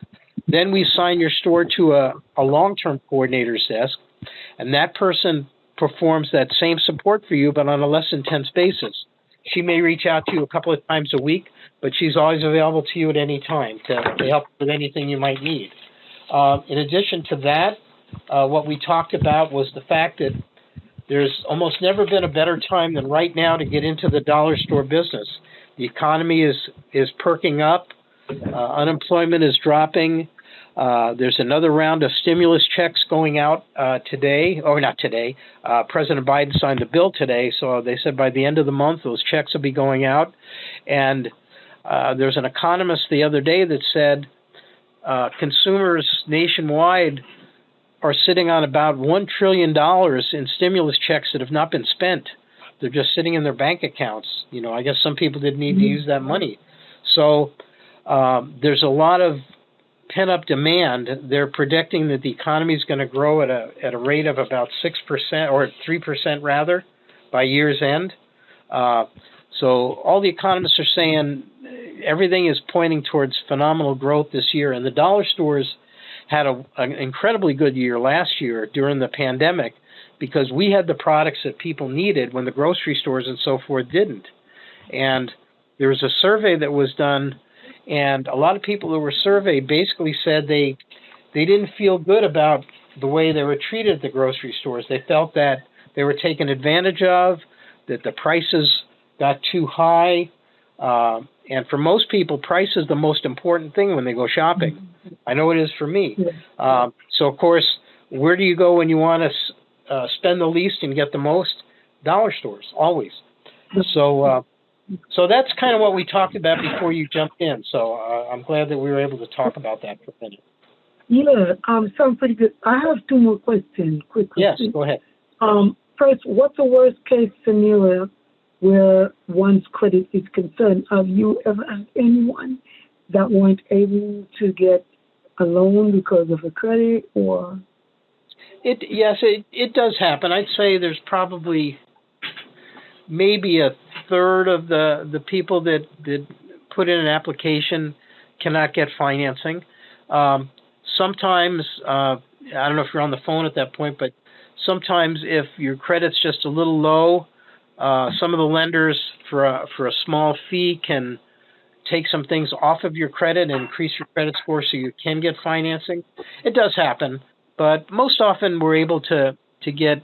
then we assign your store to a long-term coordinator's desk, and that person performs that same support for you, but on a less intense basis. She may reach out to you a couple of times a week, but she's always available to you at any time to help with anything you might need. In addition to that, what we talked about was the fact that there's almost never been a better time than right now to get into the dollar store business. The economy is perking up. Unemployment is dropping. There's another round of stimulus checks going out today, or not today. President Biden signed the bill today, so they said by the end of the month, those checks will be going out. And there's an economist the other day that said consumers nationwide are sitting on about $1 trillion in stimulus checks that have not been spent. They're just sitting in their bank accounts. I guess some people didn't need to use that money. So there's a lot of pent-up demand. They're predicting that the economy is going to grow at a rate of about 6% or 3% rather by year's end. So all the economists are saying everything is pointing towards phenomenal growth this year, and the dollar stores had an incredibly good year last year during the pandemic because we had the products that people needed when the grocery stores and so forth didn't. And there was a survey that was done, and a lot of people who were surveyed basically said they didn't feel good about the way they were treated at the grocery stores. They felt that they were taken advantage of, that the prices got too high. And for most people, price is the most important thing when they go shopping. I know it is for me. So, of course, where do you go when you want to spend the least and get the most? Dollar stores, always. So that's kind of what we talked about before you jumped in. So I'm glad that we were able to talk about that for a minute. Yeah, sounds pretty good. I have two more questions, quick questions. Yes, go ahead. First, what's the worst case scenario where one's credit is concerned? Have you ever had anyone that weren't able to get a loan because of a credit or? Yes, it does happen. I'd say there's probably maybe a third of the people that put in an application cannot get financing. Sometimes, I don't know if you're on the phone at that point, but sometimes if your credit's just a little low, some of the lenders for a small fee can take some things off of your credit and increase your credit score so you can get financing. It does happen, but most often we're able to get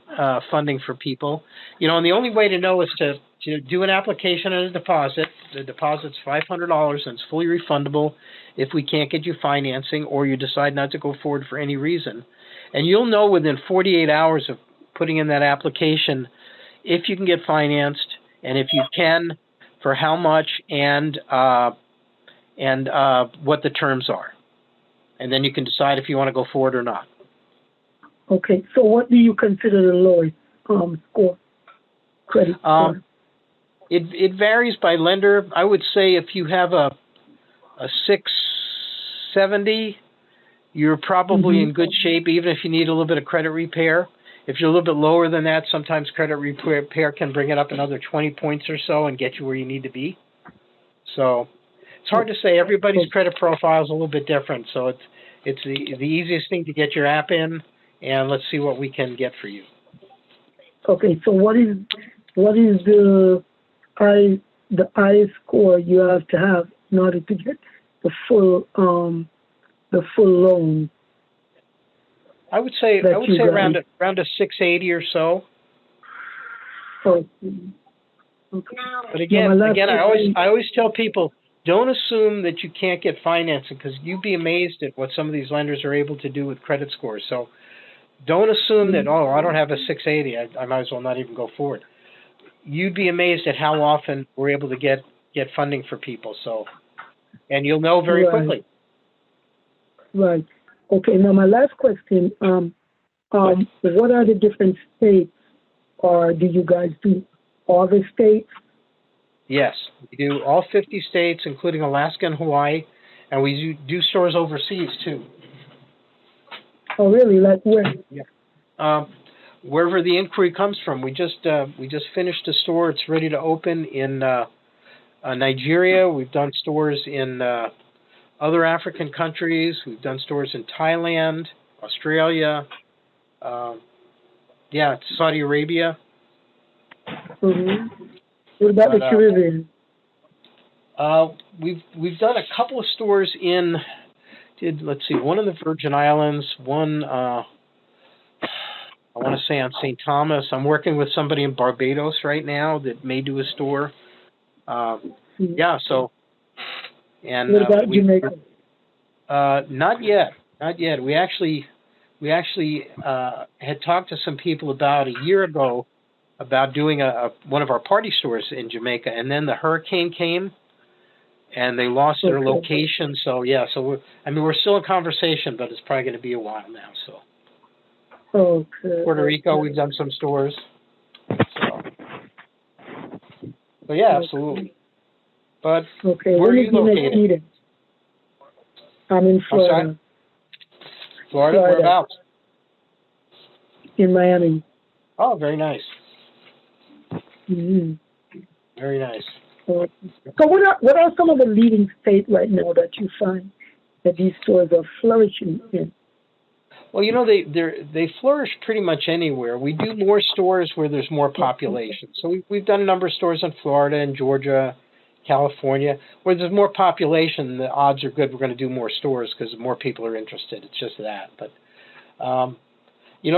funding for people. And the only way to know is to do an application and a deposit. The deposit's $500 and it's fully refundable if we can't get you financing or you decide not to go forward for any reason. And you'll know within 48 hours of putting in that application if you can get financed, and if you can, for how much, and what the terms are. And then you can decide if you want to go forward or not. Okay, so what do you consider the lowest score, credit score? It varies by lender. I would say if you have a 670, you're probably in good shape, even if you need a little bit of credit repair. If you're a little bit lower than that, sometimes credit repair can bring it up another 20 points or so and get you where you need to be. So it's hard to say. Everybody's credit profile is a little bit different. So it's the easiest thing to get your app in, and let's see what we can get for you. Okay, so what is the highest score you have to have in order to get the full loan? I would say around a 680 or so. Okay. But again, I always tell people, don't assume that you can't get financing, because you'd be amazed at what some of these lenders are able to do with credit scores. So don't assume that, I don't have a 680, I might as well not even go forward. You'd be amazed at how often we're able to get funding for people. So, and you'll know very quickly. Right. Okay. Now my last question: what are the different states, or do you guys do all the states? Yes, we do all 50 states, including Alaska and Hawaii, and we do stores overseas too. Oh, really? Like where? Yeah. Wherever the inquiry comes from. We just finished a store. It's ready to open in Nigeria. We've done stores in other African countries. We've done stores in Thailand, Australia, Saudi Arabia. What about the Caribbean? We've done a couple of stores in. Let's see, one in the Virgin Islands, one I want to say on St. Thomas. I'm working with somebody in Barbados right now that may do a store. So. And what about Jamaica? Not yet. We actually had talked to some people about a year ago about doing one of our party stores in Jamaica, and then the hurricane came, and they lost their location. So we're still in conversation, but it's probably going to be a while now. So. Puerto Rico, we've done some stores. So absolutely. But where are you located? I'm in Florida. Florida? Whereabouts? In Miami. Oh, very nice. Very nice. So what are some of the leading states right now that you find that these stores are flourishing in? Well, they flourish pretty much anywhere. We do more stores where there's more population. So we've done a number of stores in Florida and Georgia, California. Where there's more population, the odds are good we're going to do more stores because more people are interested. It's just that. But,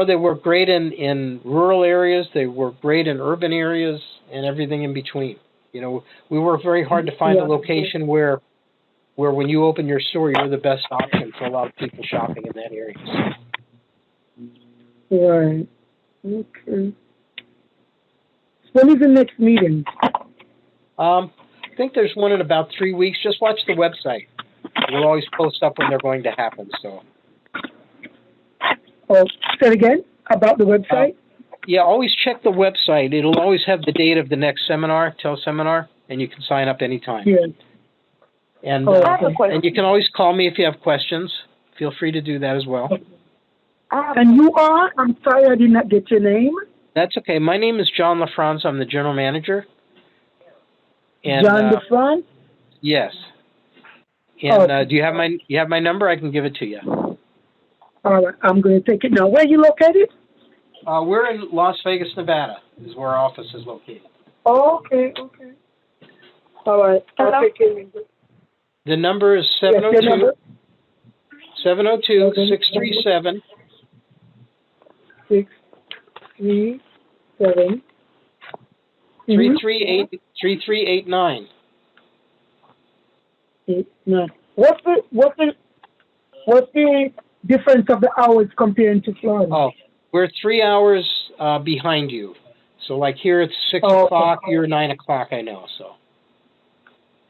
they work great in rural areas. They work great in urban areas and everything in between. We work very hard to find a location where when you open your store, you're the best option for a lot of people shopping in that area. Right. Okay. When is the next meeting? I think there's one in about 3 weeks. Just watch the website. We'll always post up when they're going to happen. So. Oh, say it again about the website. Yeah, always check the website. It'll always have the date of the next seminar, Tele-Seminar, and you can sign up anytime. Yes. And and you can always call me if you have questions. Feel free to do that as well. And you are? I'm sorry, I did not get your name. That's okay. My name is John LaFronz. I'm the general manager. And, John LaFronz? Yes. And do you have my number? I can give it to you. All right, I'm going to take it now. Where are you located? We're in Las Vegas, Nevada, is where our office is located. Oh, okay. All right. I'll take it. The number is 702 637 637 3389. What's the difference of the hours compared to Florida? Oh, we're 3 hours behind you. So like here it's 6 o'clock, you're 9 o'clock, I know. So.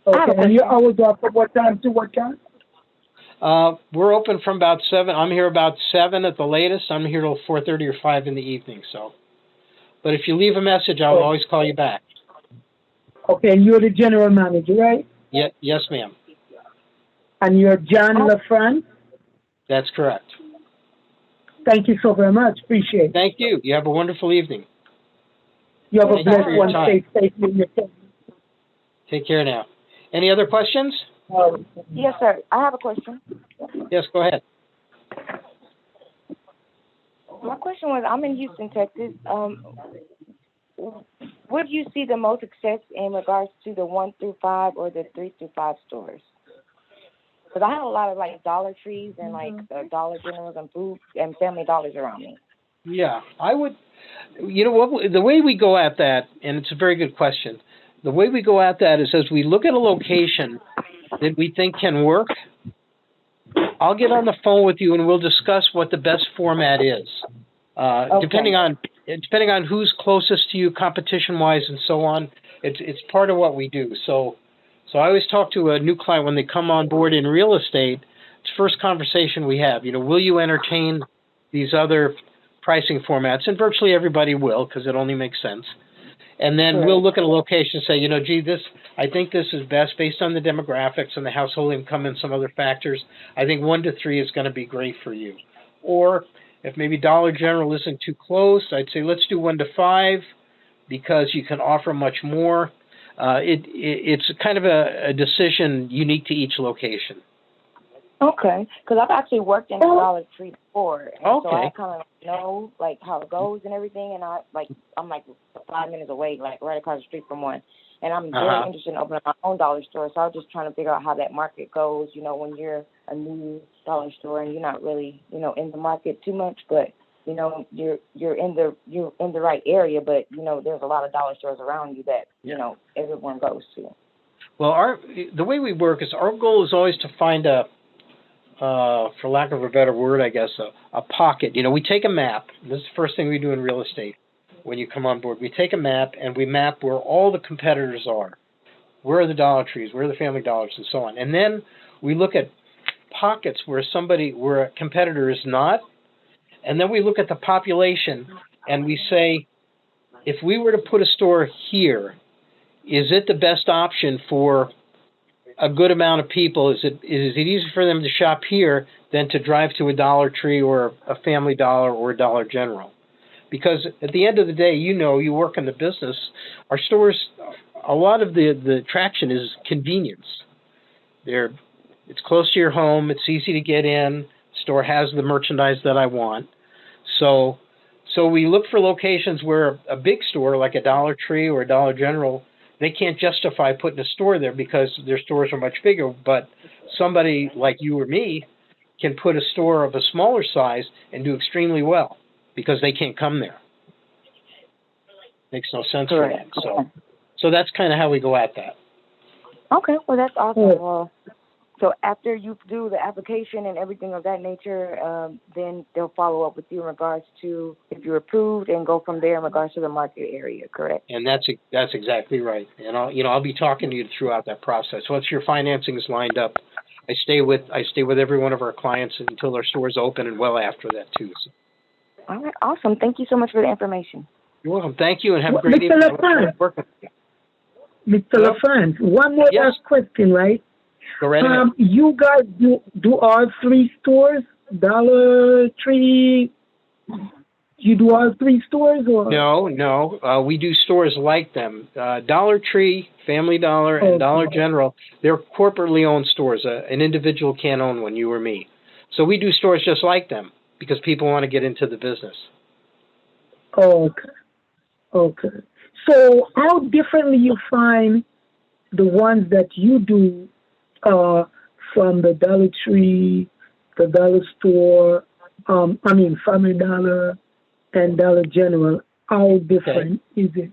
Okay, and your hours are from what time to what time? We're open from about 7. I'm here about 7 at the latest. I'm here till 4:30 or 5 in the evening. So, but if you leave a message, I'll always call you back. Okay, and you're the general manager, right? Yes, ma'am. And you're John LaFronz? That's correct. Thank you so very much. Appreciate it. Thank you. You have a wonderful evening. You have a Thank you blessed for your one. time. Stay safe in your family. Take care now. Any other questions? Yes, sir. I have a question. Yes, go ahead. My question was, I'm in Houston, Texas. Where do you see the most success in regards to the 1 through 5 or the 3 through 5 stores? Because I have a lot of like Dollar Trees and like Dollar Generals and food and Family Dollars around me. Yeah, I would. You know what? The way we go at that, and it's a very good question. The way we go at that is as we look at a location that we think can work, I'll get on the phone with you and we'll discuss what the best format is. Depending on who's closest to you, competition-wise, and so on. It's part of what we do. So I always talk to a new client when they come on board in real estate. It's the first conversation we have. Will you entertain these other pricing formats? And virtually everybody will, because it only makes sense. And then we'll look at a location and say, I think this is best based on the demographics and the household income and some other factors. I think 1 to 3 is going to be great for you. Or if maybe Dollar General isn't too close, I'd say let's do 1 to 5 because you can offer much more. It's kind of a decision unique to each location. Okay, because I've actually worked in a Dollar Tree before, and so I kind of know like how it goes and everything. And I'm like 5 minutes away, like right across the street from one. And I'm very interested in opening my own dollar store. So I was just trying to figure out how that market goes. When you're a new dollar store and you're not really in the market too much, but you're in the right area. But there's a lot of dollar stores around you that everyone goes to. Well, the way we work is our goal is always to find for lack of a better word, I guess, a pocket. We take a map. This is the first thing we do in real estate when you come on board. We take a map and we map where all the competitors are. Where are the Dollar Trees? Where are the Family Dollars and so on? And then we look at pockets where a competitor is not. And then we look at the population and we say, if we were to put a store here, is it the best option for a good amount of people? Is it easier for them to shop here than to drive to a Dollar Tree or a Family Dollar or a Dollar General? Because at the end of the day, you work in the business. Our stores a lot of the attraction is convenience. It's close to your home. It's easy to get in. Store has the merchandise that I want. So we look for locations where a big store like a Dollar Tree or a Dollar General, they can't justify putting a store there because their stores are much bigger. But somebody like you or me can put a store of a smaller size and do extremely well because they can't come there. Makes no sense for them. So that's kind of how we go at that. Okay, well, that's awesome. So after you do the application and everything of that nature, then they'll follow up with you in regards to if you're approved and go from there in regards to the market area, correct? And that's exactly right. And I'll be talking to you throughout that process. Once your financing is lined up, I stay with every one of our clients until their stores open and well after that too. So. All right, awesome. Thank you so much for the information. You're welcome. Thank you, and have a great evening. Mr. LaFronz, one more last question, right? Go right ahead. You guys do all three stores? Dollar Tree? You do all three stores, or? No. We do stores like them. Dollar Tree, Family Dollar, and Dollar General, they're corporately owned stores. An individual can't own one, you or me. So we do stores just like them because people want to get into the business. Okay. So how differently you find the ones that you do from the Dollar Tree, the Dollar Store, Family Dollar, and Dollar General? How different is it?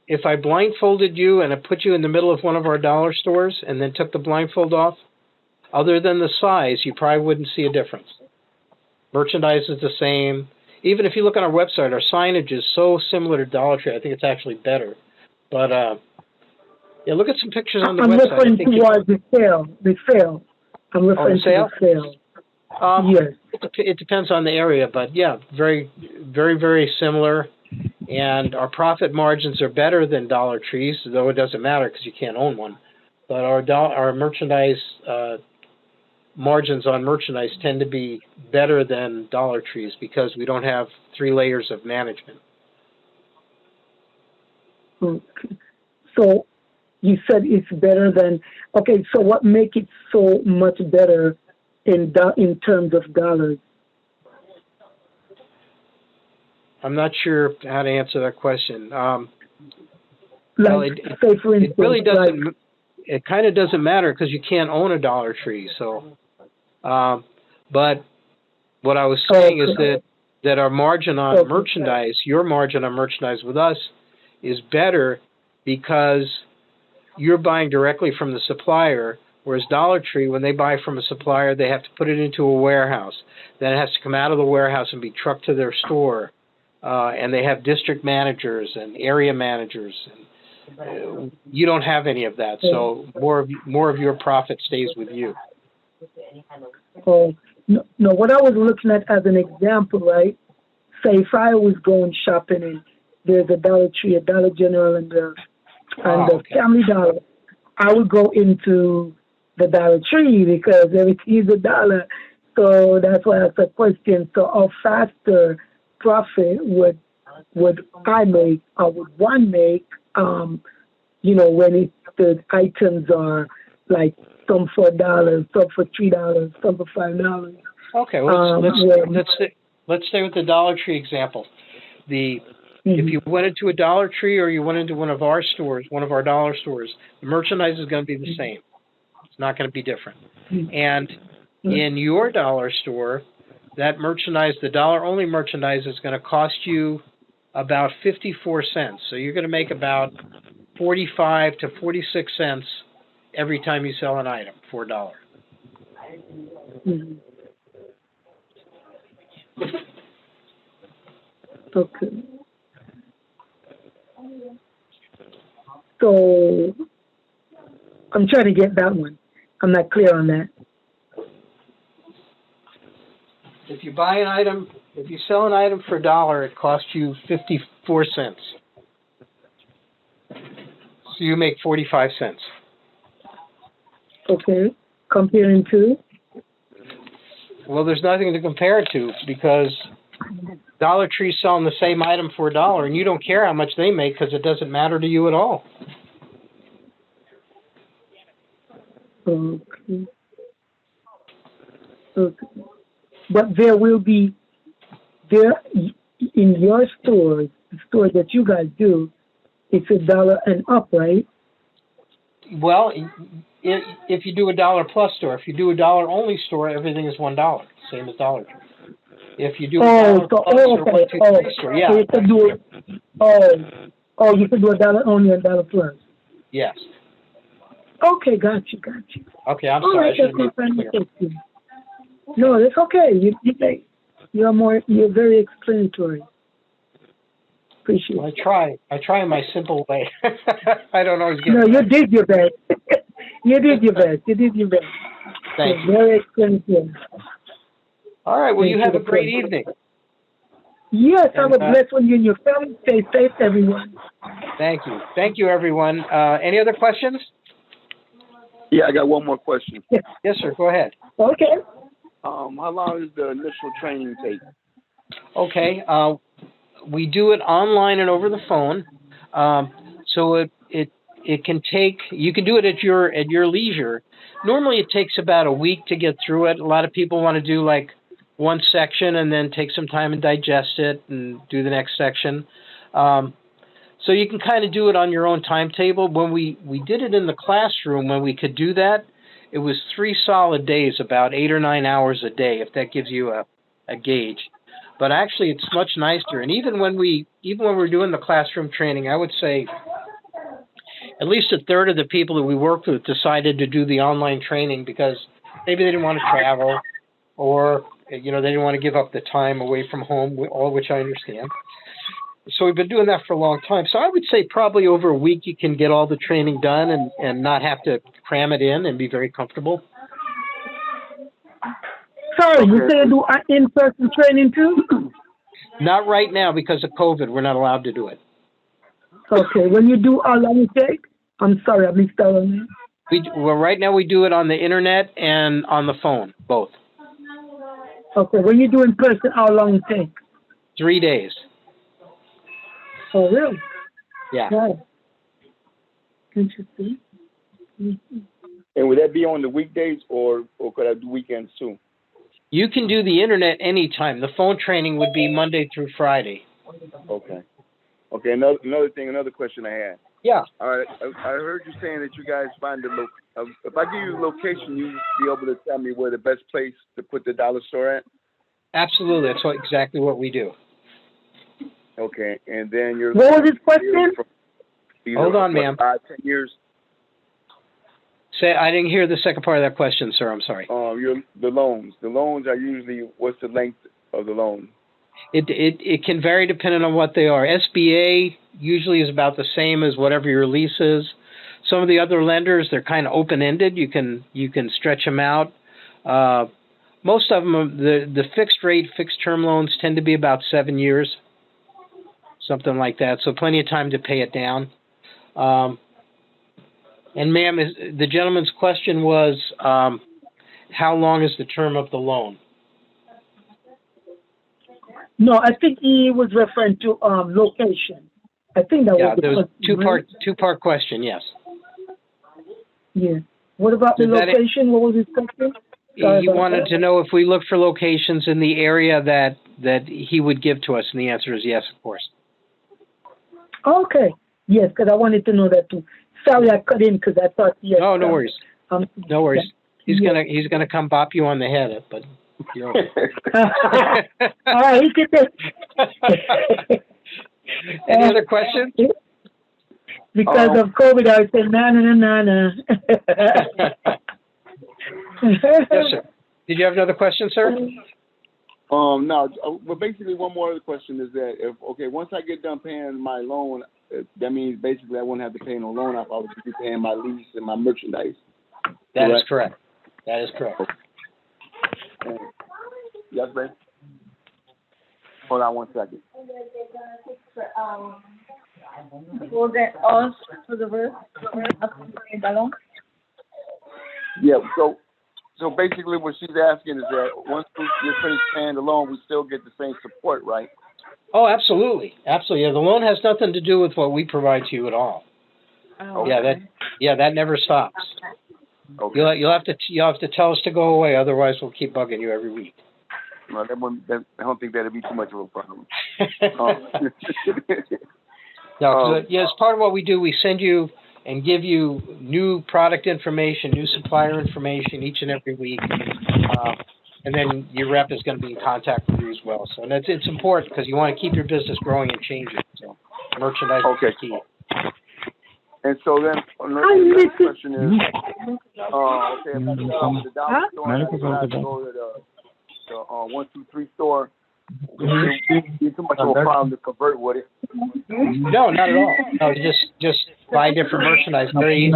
If I blindfolded you and I put you in the middle of one of our dollar stores and then took the blindfold off, other than the size, you probably wouldn't see a difference. Merchandise is the same. Even if you look on our website, our signage is so similar to Dollar Tree. I think it's actually better. But look at some pictures on the website. I'm referring towards the sale. I'm referring to the sale. Yes. It depends on the area, but yeah, very, very, very similar. And our profit margins are better than Dollar Tree's, though it doesn't matter because you can't own one. But our merchandise margins on merchandise tend to be better than Dollar Tree's because we don't have 3 layers of management. Okay. So you said it's better than. Okay. So what makes it so much better in terms of dollars? I'm not sure how to answer that question. Say for instance, it really doesn't. It kind of doesn't matter because you can't own a Dollar Tree. So, but what I was saying is that our margin on merchandise, your margin on merchandise with us, is better because you're buying directly from the supplier. Whereas Dollar Tree, when they buy from a supplier, they have to put it into a warehouse. Then it has to come out of the warehouse and be trucked to their store. And they have district managers and area managers. And, you don't have any of that, so more of your profit stays with you. No, what I was looking at as an example, right? Say if I was going shopping and there's a Dollar Tree, a Dollar General, and the Family Dollar, I would go into the Dollar Tree because everything is $1. So that's why that's a question. So how faster profit would I make, or would one make, when the items are like some for $1, some for $3, some for $5. Okay, well, let's stay with the Dollar Tree example. If you went into a Dollar Tree or you went into one of our stores, one of our dollar stores, the merchandise is going to be the same. It's not going to be different. And in your dollar store, that merchandise, the dollar-only merchandise, is going to cost you about 54 cents. So you're going to make about 45 to 46 cents every time you sell an item for $1. Okay. So I'm trying to get that one. I'm not clear on that. If you buy an item, if you sell an item for $1, it costs you 54 cents. So you make 45 cents. Okay. Comparing to? Well, there's nothing to compare it to because Dollar Tree's selling the same item for $1, and you don't care how much they make because it doesn't matter to you at all. Okay. Okay. But there will be, there in your stores, the store that you guys do, it's $1 and up, right? Well, if you do a $1 plus store, if you do a $1 only store, everything is $1, same as Dollar Tree. If you do a $1 plus or 1, 2, 3 store, yeah. So you can do, you can do $1 only and $1 plus. Yes. Okay, got you. Okay, I'm All sorry. right, I should have made it clear. No, that's okay. You're very explanatory. Appreciate it. I try in my simple way. I don't always get. No, you did your best. You did your best. Thank you. Very explanatory. All right. Well, you have a great evening. Yes, have a blessed one. You and your family. Stay safe, everyone. Thank you. Thank you, everyone. Any other questions? Yeah, I got one more question. Yes, sir. Go ahead. Okay. How long does the initial training take? Okay. We do it online and over the phone. So it can take. You can do it at your leisure. Normally, it takes about a week to get through it. A lot of people want to do like one section and then take some time and digest it and do the next section. So you can kind of do it on your own timetable. When we did it in the classroom, when we could do that, it was 3 solid days, about 8 or 9 hours a day, if that gives you a gauge. But actually, it's much nicer. And even when we're doing the classroom training, I would say at least a third of the people that we worked with decided to do the online training because maybe they didn't want to travel, or they didn't want to give up the time away from home, all which I understand. So we've been doing that for a long time. So I would say probably over a week you can get all the training done and not have to cram it in and be very comfortable. Sorry, you say you do in-person training too? Not right now because of COVID. We're not allowed to do it. Okay. When you do, how long it take? I'm sorry, I missed out on that. Well, right now we do it on the internet and on the phone, both. Okay. When you do in person, how long it take? 3 days. Oh, really? Yeah. Right. Interesting. Mm-hmm. And would that be on the weekdays or could I do weekends too? You can do the internet anytime. The phone training would be Monday through Friday. Okay. Okay. Another question I had. Yeah. All right. I heard you saying that you guys find if I give you the location, you be able to tell me where the best place to put the dollar store at? Absolutely. That's exactly what we do. Okay. And then you're. What was his question? Hold on, ma'am. 5, 10 years. I didn't hear the second part of that question, sir. I'm sorry. The loans. The loans are usually, what's the length of the loan? It can vary depending on what they are. SBA usually is about the same as whatever your lease is. Some of the other lenders, they're kind of open-ended. You can stretch them out. Most of them, the fixed rate, fixed term loans tend to be about 7 years, something like that. So plenty of time to pay it down. And ma'am, the gentleman's question was, how long is the term of the loan? No, I think he was referring to location. I think that was there was two-part question, yes. Yeah. What about the location? What was his question? He wanted to know if we look for locations in the area that he would give to us, and the answer is yes, of course. Okay. Yes, because I wanted to know that too. Sorry, I cut in because I thought yes. No worries. No worries. He's yeah. gonna come bop you on the head, but you're okay. All right, he can take. Any other questions? Because of COVID, I would say na. Yes, sir. Did you have another question, sir? No. But basically, one more other question is that once I get done paying my loan, that means basically I won't have to pay no loan off. I would just be paying my lease and my merchandise. That is correct. That is correct. Yes, babe. Hold on 1 second. Will that also for the rest of the loan? Yeah. So So basically, what she's asking is that once you're finished paying the loan, we still get the same support, right? Oh, absolutely, absolutely. Yeah, the loan has nothing to do with what we provide to you at all. Oh, Yeah, that never stops. Okay. You'll have to tell us to go away, otherwise we'll keep bugging you every week. No, I don't think that'd be too much of a problem. No, as part of what we do, we send you and give you new product information, new supplier information each and every week. And then your rep is going to be in contact with you as well. So and it's important because you want to keep your business growing and changing. So merchandise is key. And so then the next question is, okay, if I go to the dollar store and I decide to go to the 1, 2, 3 store, it'd be too much of a problem to convert, would it? No, not at all. No, you just buy different merchandise. Very easy.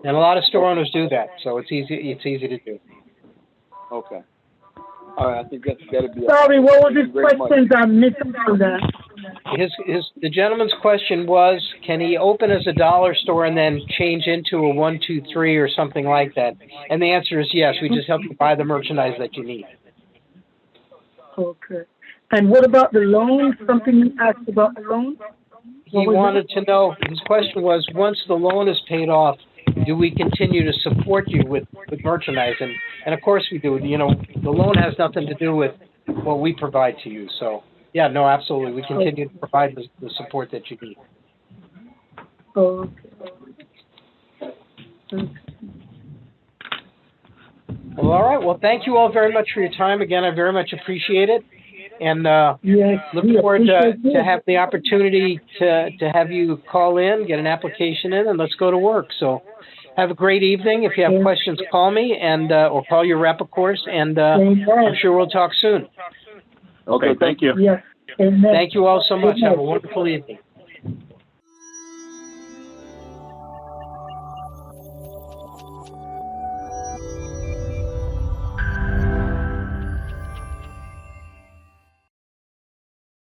And a lot of store owners do that, so it's easy to do. Okay. All right, I think that'd be. Sorry, what were the questions I missed on that? The gentleman's question was, can he open as a dollar store and then change into a 1, 2, 3 or something like that? And the answer is yes. We just help you buy the merchandise that you need. Okay. And what about the loan? Something you asked about the loan? He wanted to know, his question was, once the loan is paid off, do we continue to support you with merchandise? And of course we do. You know, the loan has nothing to do with what we provide to you. So, yeah, no, absolutely. We continue to provide the support that you need. Okay. Well, all right. Well, thank you all very much for your time. Again, I very much appreciate it. And look forward to have the opportunity to have you call in, get an application in, and let's go to work. So have a great evening. If you have questions, call me and or call your rep, of course, and I'm sure we'll talk soon. Okay, thank you. Yes. Thank you all so much. Have a wonderful evening.